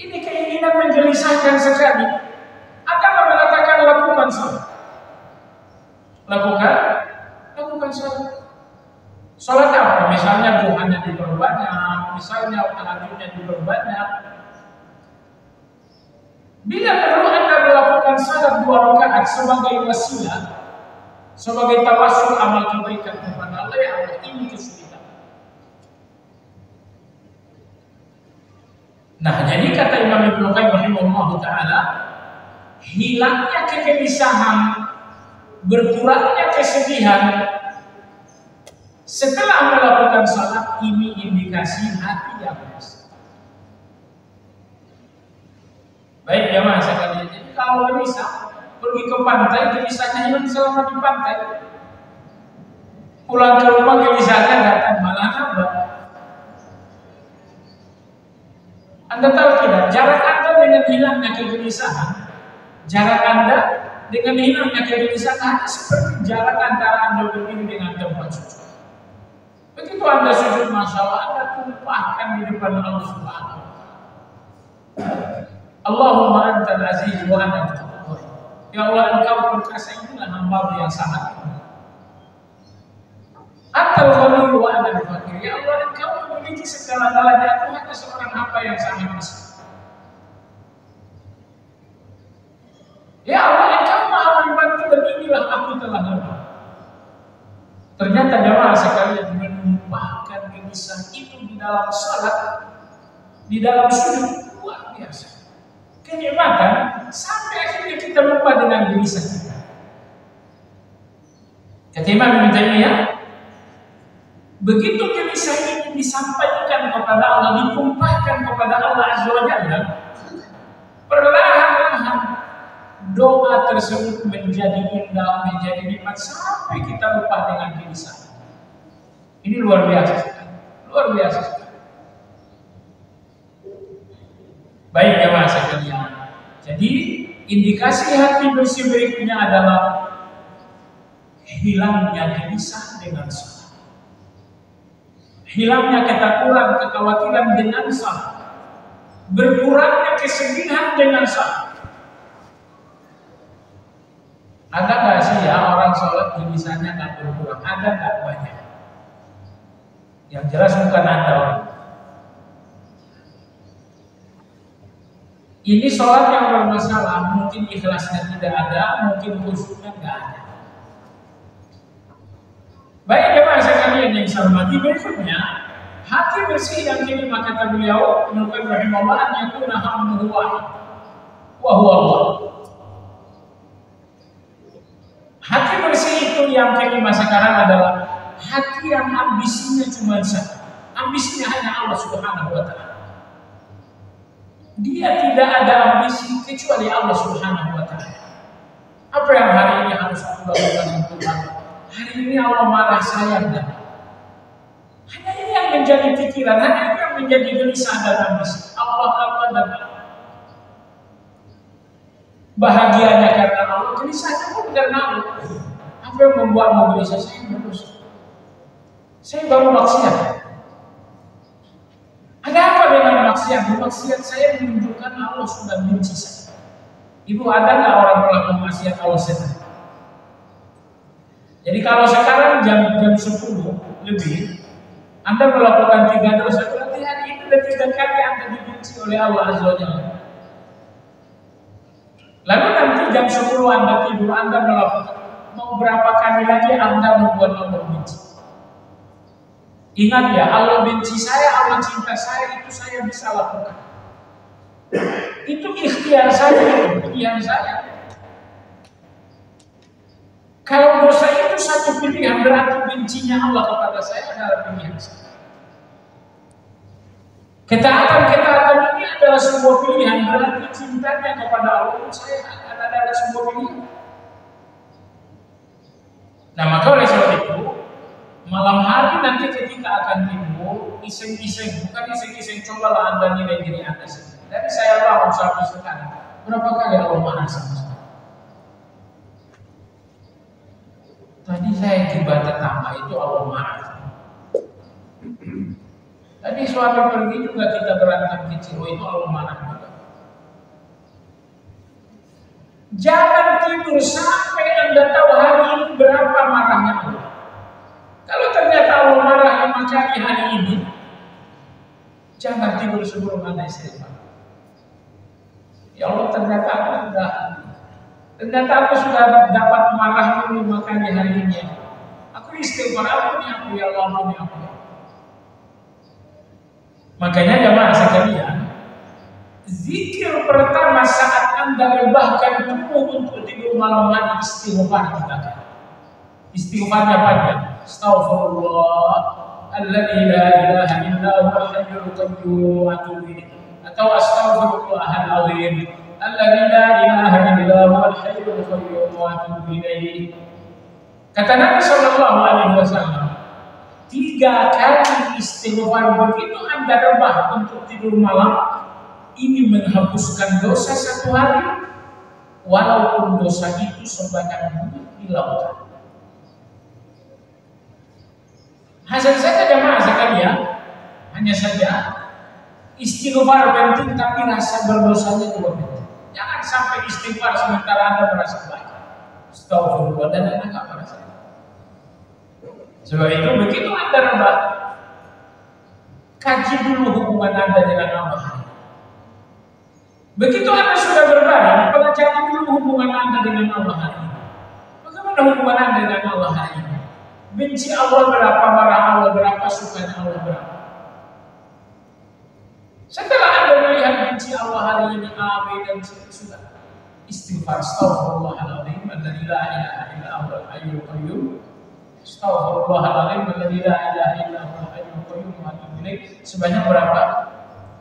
ini keinginan menggelisahkan sekali, akan mengatakan lakukan salat. Lakukan salat. Salat apa? Misalnya duhanya diperbanyak, misalnya tahajudnya diperbanyak. Bila perlu Anda melakukan salat 2 rakaat sebagai wasilah, sebagai tawassul amal kebaikan kepada Allah, ya Allah, ini kesulitan. Nah, jadi kata Imam Ibnu Qayyim rahimahullahu taala, hilangnya kegelisahan, berkurangnya kesedihan setelah melakukan salat, ini indikasi hati yang bersih. Baik jamaah sekalian, jadi kalau gelisah pergi ke pantai, gelisahnya hilang selama di pantai. Pulang ke rumah gelisahnya datang malah nambah. Anda tahu tidak, jarak Anda dengan hilangnya kegelisahan, jarak Anda dengan hilangnya kegelisahan seperti jarak antara Anda berdiri dengan tempat sujud. Begitu Anda sujud, masya Allah, Anda tumpahkan di depan Allah Subhanahu wa Ta'ala. Allahumma antal aziz wa ana al-ghafur. Ya Allah, Engkau perkasa, inilah hamba yang sangat. Anta Antal ghani wa ana al-faqir. Ya Allah, Engkau memiliki segala-galanya, aku hanya seorang hamba yang sangat miskin. Ya Allah, Engkau Maha membantu dan inilah aku telah lemah. Ternyata jemaah sekalian menumpahkan gelisah itu di dalam salat, di dalam sujud, luar biasa. Kenikmatan sampai akhirnya kita lupa dengan gelisah kita. Kata Imam Ibnu Taimiyah, begitu gelisah ini disampaikan kepada Allah, ditumpahkan kepada Allah Azza wa Jalla, perlahan-lahan doa tersebut menjadi indah, menjadi nikmat sampai kita lupa dengan gelisah. Ini luar biasa sekali, luar biasa sekali. Baik jemaah sekalian. Jadi indikasi hati bersih berikutnya adalah hilangnya gelisah dengan salat. Hilangnya ketakutan, kekhawatiran dengan salat. Berkurangnya kesedihan dengan salat. Ada nggak sih ya orang sholat gelisahnya nggak berkurang? Ada nggak? Banyak. Yang jelas bukan Anda orang. Ini sholat yang bermasalah, mungkin ikhlasnya tidak ada, mungkin khusyuknya nggak ada. Baik jemaah sekalian yang saya hormati, berikutnya hati bersih yang kini kata beliau Ibnu Qayyim rahimahullah, an yakuna hamduhu wahid wa huwa Allah. Hati bersih itu yang kelima sekarang adalah hati yang ambisinya cuma satu. Ambisinya hanya Allah Subhanahu wa Ta'ala. Dia tidak ada ambisi kecuali Allah Subhanahu wa Ta'ala. Apa yang hari ini harus aku lakukan untuk Allah? Hari ini Allah marah saya dan hanya ini yang menjadi pikiran, hanya ini yang menjadi gelisah dan ambisi. Allah dan bahagianya karena Allah, gelisahnya pun karena Allah. Apa yang membuatmu gelisah? Saya berdosa, saya baru maksiat. Ada apa dengan maksiat? Maksiat saya menunjukkan Allah sudah benci saya. Ibu, ada nggak orang melakukan maksiat Allah senang? Jadi kalau sekarang jam 10 lebih Anda melakukan 3 dosa, berarti hari itu dan 3 kali Anda dibenci oleh Allah Azza wa Jalla. Lalu nanti jam 10 Anda tidur, Anda melakukan, mau berapa kali lagi Anda membuat Allah benci? Ingat ya, Allah benci saya, Allah cinta saya, itu saya bisa lakukan. Itu ikhtiar saya, itu pilihan saya. Kalau dosa itu satu pilihan, berarti bencinya Allah kepada saya adalah pilihan saya. Ketaatan ini adalah sebuah pilihan, berarti cintanya kepada Allah saya adalah sebuah pilihan. Nah, maka oleh sebab itu, malam hari nanti ketika akan timbul iseng-iseng, bukan iseng-iseng, cobalah Anda nilai diri Anda sendiri. Dari saya bangun sampai sekarang, berapa kali Allah marah sama saya? Tadi saya tiba tetangga itu Allah marah. Tadi suami pergi juga kita berantem kecil, itu Allah marah juga. Jangan tidur sampai Anda tahu hari ini berapa marahnya Allah. Kalau ternyata Allah marah 5 kali hari ini, jangan tidur sebelum Anda istighfar. Ya Allah, ternyata aku sudah dapat marah 5 kali hari ini. Aku istighfar, ampuni aku ya Allah, ampuni aku. Makanya jemaah sekalian, zikir pertama saat Anda rebahkan tubuh untuk tidur malam hari, istighfar 3 kali. Istighfarnya panjang. Astaghfirullah alladzi la ilaha illa huwal hayyul qayyum wa atubu ilaih. Atau astaghfirullahal azim alladzi la ilaha illa huwal hayyul qayyum wa atubu ilaih. Kata Nabi sallallahu alaihi wasallam, 3 kali istighfar begitu Anda rebah untuk tidur malam, ini menghapuskan dosa 1 hari, walaupun dosa itu sebanyak di lautan. Hasil saja jemaah sekalian, hanya saja istighfar penting, tapi rasa berdosanya juga penting. Jangan sampai istighfar sementara Anda merasa baik. Astagfirullah dan Anda nggak merasa. Sebab itu begitu Anda rebah, kaji dulu hubungan Anda dengan Allah. Begitu Anda sudah berbaring, pelajari dulu hubungan Anda dengan Allah hari ini. Bagaimana hubungan Anda dengan Allah hari ini? Benci Allah berapa, marah Allah berapa, sukanya Allah berapa? Setelah Anda melihat benci Allah hari ini A, B, dan C, sudah istighfar, astaghfirullahaladzim, alladzi la ilaha illa huwal hayyul qayyum. Astaghfirullahaladzim, alladzi la ilaha illa huwal hayyul qayyum wa atubu ilaih. Sebanyak berapa?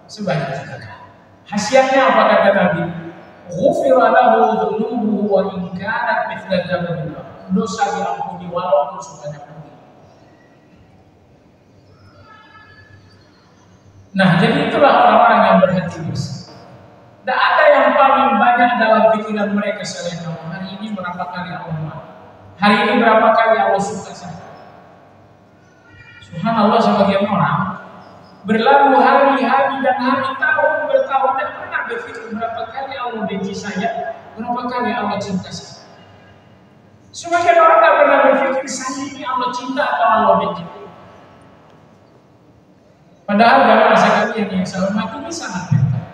Sebanyak 3 kali. Khasiatnya apa kata Nabi? Ghufira lahu dhunubuhu wa in kanat mithla jabalil Uhud. Dosa diampuni walaupun sebanyak bumi. Nah, jadi itulah orang-orang yang berhati bersih. Tidak ada yang paling banyak dalam pikiran mereka selain Allah. Hari ini berapa kali Allah marah? Hari ini berapa kali Allah suka saya? Subhanallah, sebagian orang berlalu hari-hari dan hari tahun bertahun dan pernah berpikir berapa kali Allah benci saya, berapa kali Allah cinta saya. Sebagian orang tak pernah berpikir saya ini Allah cinta atau Allah benci. Padahal jamaah sekalian yang saya hormati, ini sangat penting.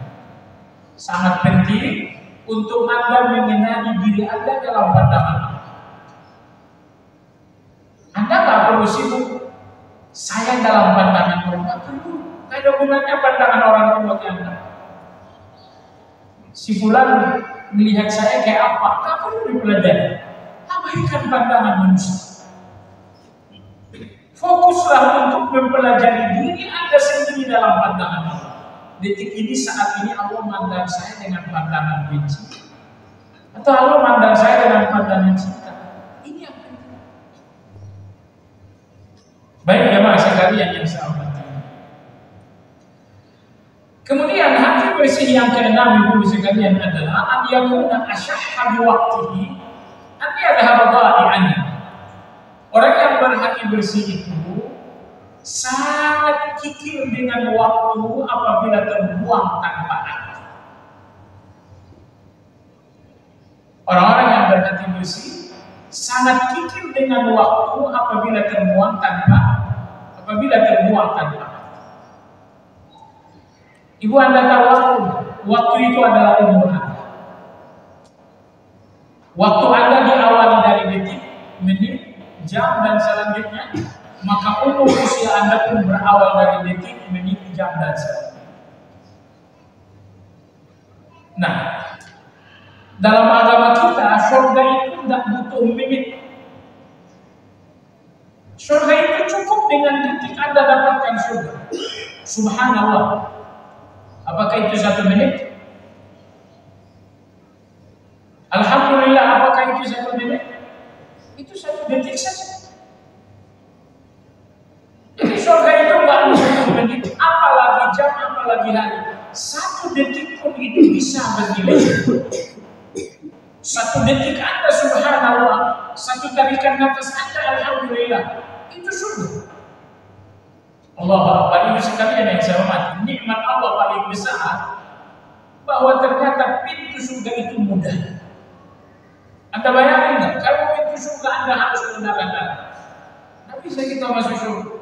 Sangat penting untuk Anda mengenali diri Anda dalam pandangan Allah. Anda tak perlu sibuk saya dalam pandangan orang, tak perlu. Tidak ada gunanya pandangan orang itu bagi Anda. Si fulan melihat saya kayak apa, tak perlu dipelajari. Abaikan pandangan manusia. Fokuslah untuk mempelajari diri Anda sendiri dalam pandangan Allah. Detik ini, saat ini Allah mandang saya dengan pandangan benci, atau Allah mandang saya dengan pandangan cinta. Ini yang penting. Baik jemaah sekalian yang saya hormati. Kemudian hati bersih yang keenam ibu sekalian adalah an yakuna asyahha bi waqtihi an yadhhab dha'i'an. Orang yang berhati bersih itu sangat kikir dengan waktu apabila terbuang tanpa arti. Orang-orang yang berhati bersih sangat kikir dengan waktu apabila terbuang tanpa arti. Ibu Anda tahu waktu itu adalah umur Anda. Waktu Anda diawali dari detik, menit, jam dan selanjutnya, maka umur usia Anda pun berawal dari detik, menit, jam dan selanjutnya. Nah, dalam agama kita, surga itu tidak butuh menit. Surga itu cukup dengan detik Anda dapatkan surga. Subhanallah. Apakah itu 1 menit? Alhamdulillah, apakah itu 1 menit? Itu 1 detik saja. Jadi surga itu nggak butuh menit, apalagi jam, apalagi hari. 1 detik pun itu bisa bernilai. 1 detik Anda subhanallah, 1 tarikan nafas Anda alhamdulillah, itu surga. Allahu Akbar. Ini sekalian yang saya hormati, nikmat Allah paling besar bahwa ternyata pintu surga itu mudah. Anda bayangin nggak? Kalau pintu surga Anda harus mendarat-darat, nggak bisa kita masuk surga.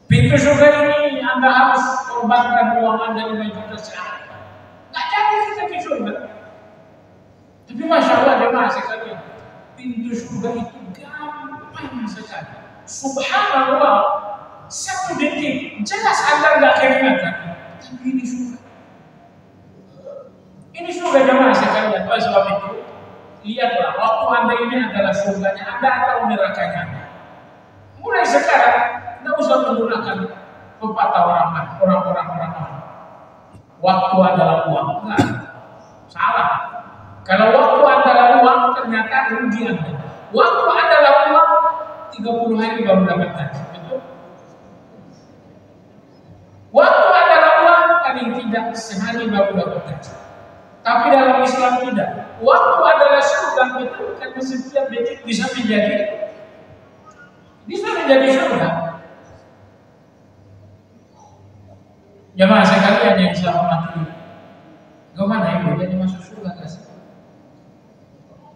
Pintu surga ini Anda harus korbankan uang Anda 5 juta sehari. Nggak jadi kita ke surga. Tapi masya Allah jemaah sekalian, pintu surga itu gampang sekali. Subhanallah. 1 detik, jelas Anda nggak keringatan, tapi ini surga. Ini surga jemaah sekalian. Oleh sebab itu, lihatlah waktu Anda ini adalah surganya Anda atau nerakanya Anda. Mulai sekarang, tidak usah menggunakan pepatah orang-orang. Waktu adalah uang. Enggak, salah. Kalau waktu adalah uang, ternyata rugi Anda. Waktu adalah uang, 30 hari baru dapat gaji. Waktu adalah uang, paling tidak sehari baru dapat gaji. Tapi dalam Islam tidak. Waktu adalah surga, betul, karena setiap detik bisa menjadi surga. Jemaah sekalian yang saya hormati, gimana ibu jadi masuk surga gak sih?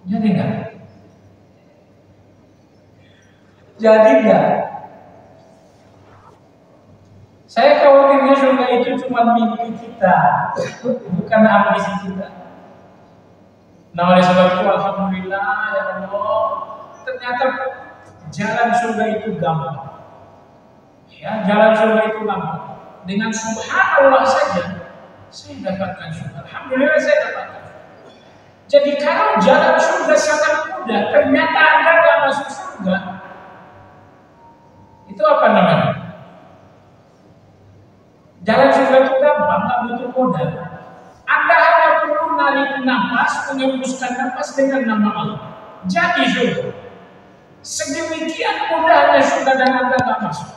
Jadi enggak? Jadi enggak. Saya khawatirnya surga itu cuma mimpi kita, bukan ambisi kita. Nah oleh sebab itu alhamdulillah ya Allah, ternyata jalan surga itu gampang. Ya, jalan surga itu gampang. Dengan subhanallah saja saya dapatkan surga. Alhamdulillah saya dapatkan. Jadi kalau jalan surga sangat mudah, ternyata Anda nggak masuk surga. Itu apa namanya? Jalan surga itu gampang, nggak butuh modal. Anda hanya perlu narik nafas, mengembuskan nafas dengan nama Allah. Jadi surga. Sedemikian mudahnya surga dan Anda nggak masuk.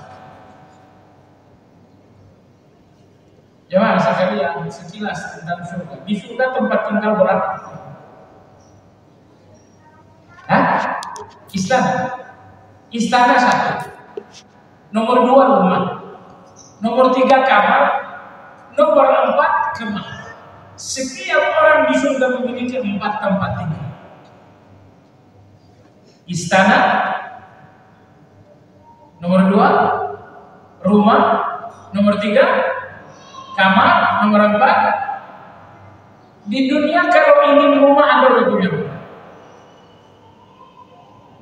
Jemaah sekalian, sekilas tentang surga. Di surga tempat tinggal berapa? Hah? Istana. Istana 1. Nomor 2 rumah. Nomor 3 kamar. Nomor 4 kemah. Setiap orang di surga memiliki 4 tempat tinggal. Istana. Nomor 2 rumah. Nomor 3 kamar. Nomor 4. Di dunia kalau ingin rumah Anda udah punya.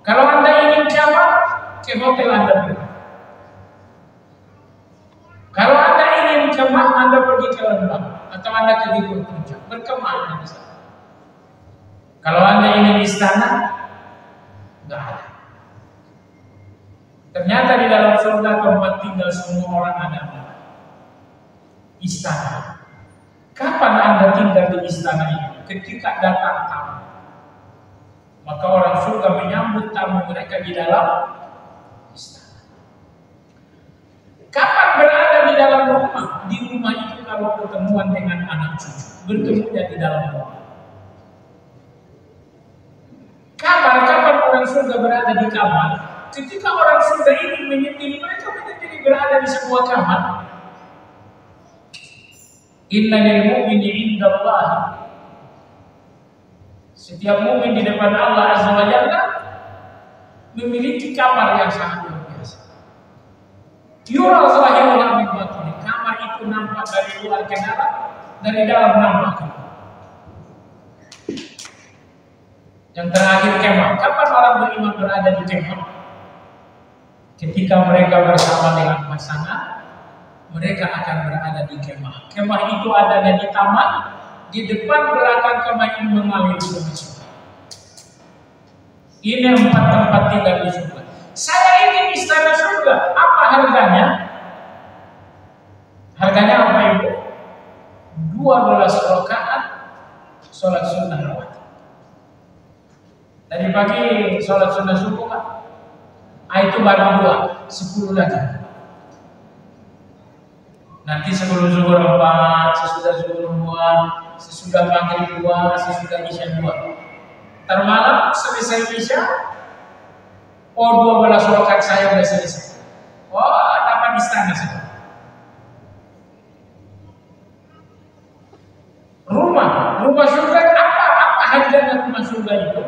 Kalau Anda ingin kamar, ke hotel Anda pergi. Kalau Anda ingin kemah, Anda pergi ke lembah atau Anda ke gunung puncak, berkemah Anda bisa. Kalau Anda ingin istana, nggak ada. Ternyata di dalam surga tempat tinggal semua orang ada. Istana. Kapan Anda tinggal di istana ini? Ketika datang tamu. Maka orang surga menyambut tamu mereka di dalam istana. Kapan berada di dalam rumah? Di rumah itu kalau pertemuan dengan anak cucu, bertemunya di dalam rumah. Kapan orang surga berada di kamar? Ketika orang surga ingin menyendiri, mereka menyendiri berada di sebuah kamar. Inna lil mu'mini indallahi. Setiap mukmin di depan Allah Azza wa Jalla memiliki kamar yang sangat luar biasa. Yura zahirul min batini. Kamar itu nampak dari luar ke dalam, dari dalam nampak ke luar. Yang terakhir kemah. Kapan orang beriman berada di kemah? Ketika mereka bersama dengan pasangan, mereka akan berada di kemah. Kemah itu adanya di taman. Di depan belakang kemah ini mengalir sungai. Ini 4 tempat tinggal di surga. Saya ingin istana surga. Apa harganya? Harganya apa Ibu? 12 rakaat sholat sunnah rawatib. Tadi pagi sholat sunnah subuh kan? Itu baru 2, 10 lagi. Nanti sebelum zuhur 4, sesudah zuhur 2, sesudah maghrib 2, sesudah isya 2. Ntar malam selesai isya, 12 rakaat saya sudah selesai. Dapat istana saja. Rumah surga apa harganya rumah surga itu?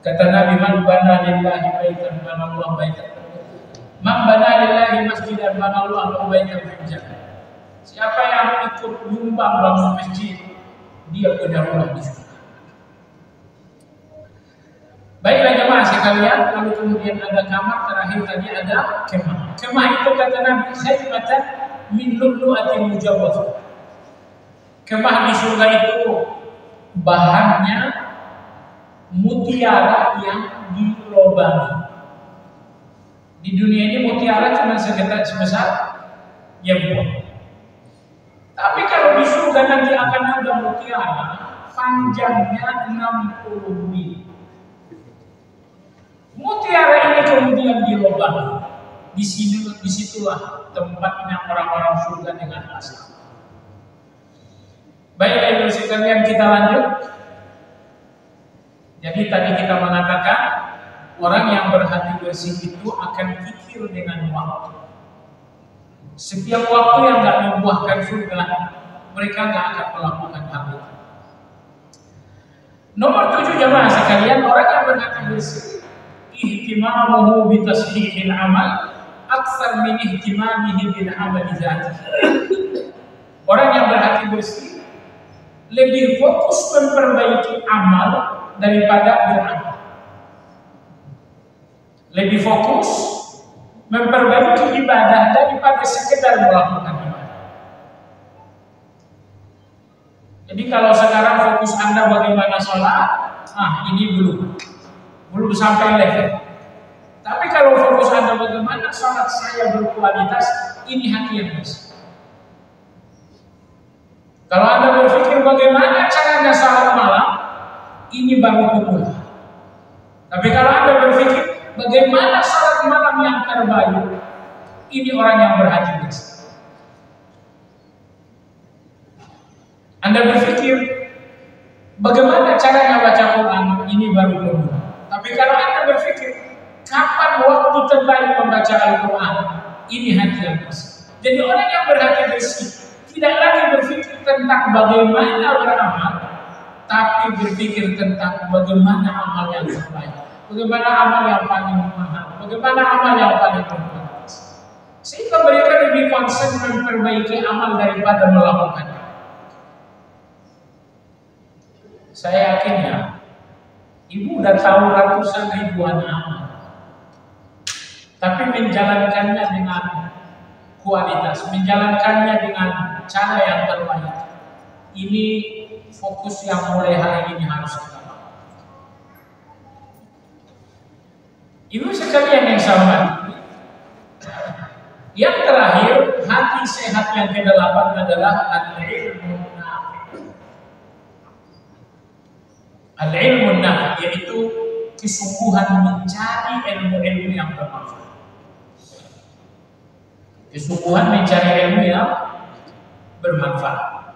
Kata Nabi, man bana lillahi baitan banallahu baitan. Man bana lillahi masjidan banallahu baitan fil jannah. Siapa yang ikut nyumbang bangun masjid, dia punya rumah di surga. Baiklah jemaah sekalian, lalu kemudian ada kamar, terakhir tadi ada kemah. Kemah itu kata Nabi, khaymatan min lu'lu'atin mujawwafah. Kemah di surga itu bahannya mutiara yang dilobangi. Di dunia ini mutiara cuma sebesar jempol. Tapi kalau di surga nanti akan ada mutiara panjangnya 60 mil. Mutiara ini kemudian dilobangi. Disitulah tempatnya orang-orang surga dengan asal. Baiklah ibu sekalian, kita lanjut. Jadi tadi kita mengatakan orang yang berhati bersih itu akan kikir dengan waktu. Setiap waktu yang tidak membuahkan surga, mereka tidak akan melakukan hal itu. Nomor 7 jemaah sekalian, orang yang berhati bersih ihtimamuhu bi tashihil amal aktsar min ihtimamihi bil amal dzati. Orang yang berhati bersih lebih fokus memperbaiki amal daripada beramal. Lebih fokus memperbaiki ibadah daripada sekedar melakukan ibadah. Jadi kalau sekarang fokus Anda bagaimana sholat, ini belum sampai level. Tapi kalau fokus Anda bagaimana sholat saya berkualitas, ini hati yang bersih. Kalau Anda berpikir bagaimana caranya sholat malam, ini baru pemula. Tapi kalau Anda berpikir bagaimana sholat malam yang terbaik, ini orang yang berhati bersih. Anda berpikir bagaimana caranya baca Quran, ini baru pemula. Tapi kalau Anda berpikir kapan waktu terbaik membaca Al-Quran, ini hati yang bersih. Jadi orang yang berhati bersih tidak lagi berpikir tentang bagaimana beramal, tapi berpikir tentang bagaimana amal yang terbaik, bagaimana amal yang paling mahal, bagaimana amal yang paling berkualitas. Sehingga mereka lebih konsen memperbaiki amal daripada melakukannya. Saya yakin ya, ibu udah tahu ratusan ribuan amal, tapi menjalankannya dengan kualitas, menjalankannya dengan cara yang terbaik. Ini fokus yang mulai hari ini harus kita lakukan. Ibu sekalian yang sama, yang terakhir, hati sehat yang ke-8 adalah al-ilmu nafi'. Al-ilmu nafi', yaitu kesungguhan mencari ilmu-ilmu yang bermanfaat. Kesungguhan mencari ilmu yang bermanfaat.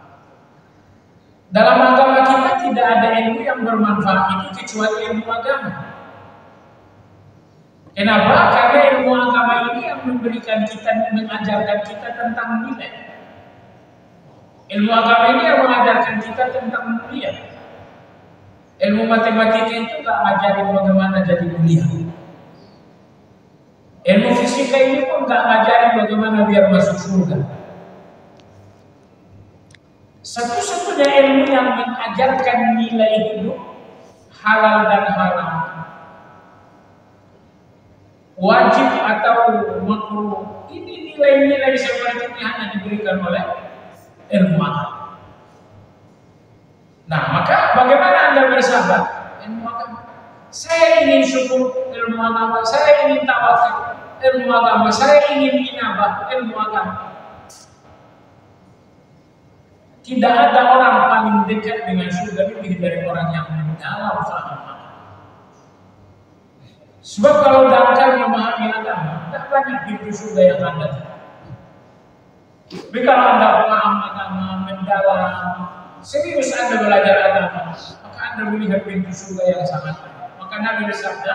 Dalam agama kita tidak ada ilmu yang bermanfaat itu kecuali ilmu agama. Kenapa? Karena ilmu agama ini yang memberikan kita, mengajarkan kita tentang nilai. Ilmu agama ini yang mengajarkan kita tentang mulia. Ilmu matematika itu nggak ngajarin bagaimana jadi mulia. Ilmu fisika ini pun nggak ngajarin bagaimana biar masuk surga. Satu-satunya ilmu yang mengajarkan nilai hidup, halal dan haram, wajib atau makruh, ini nilai-nilai seperti ini hanya diberikan oleh ilmu agama. Nah, maka bagaimana Anda bersabar? Ilmu agama. Saya ingin syukur, ilmu agama. Saya ingin tawakal, ilmu agama. Saya ingin inabah, ilmu agama. Tidak ada orang paling dekat dengan surga lebih dari orang yang mendalam faham. Sebab kalau dangkal memahami agama, tidak banyak pintu surga yang Anda. Tapi kalau Anda paham agama, mendalam, serius Anda belajar agama, maka Anda melihat pintu surga yang sangat banyak. Maka Nabi bersabda,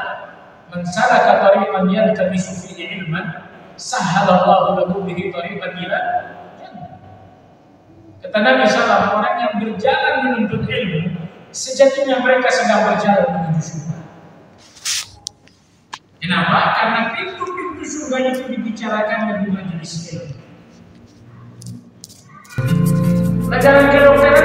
"Man salaka tariqan yaltamisu fihi ilman, sahhalallahu lahu bihi tariqan ila jannah." Kata Nabi SAW, orang yang berjalan menuntut ilmu, sejatinya mereka sedang berjalan menuju surga. Kenapa? Karena pintu-pintu surga itu dibicarakan di majelis ilmu. Pelajaran kedokteran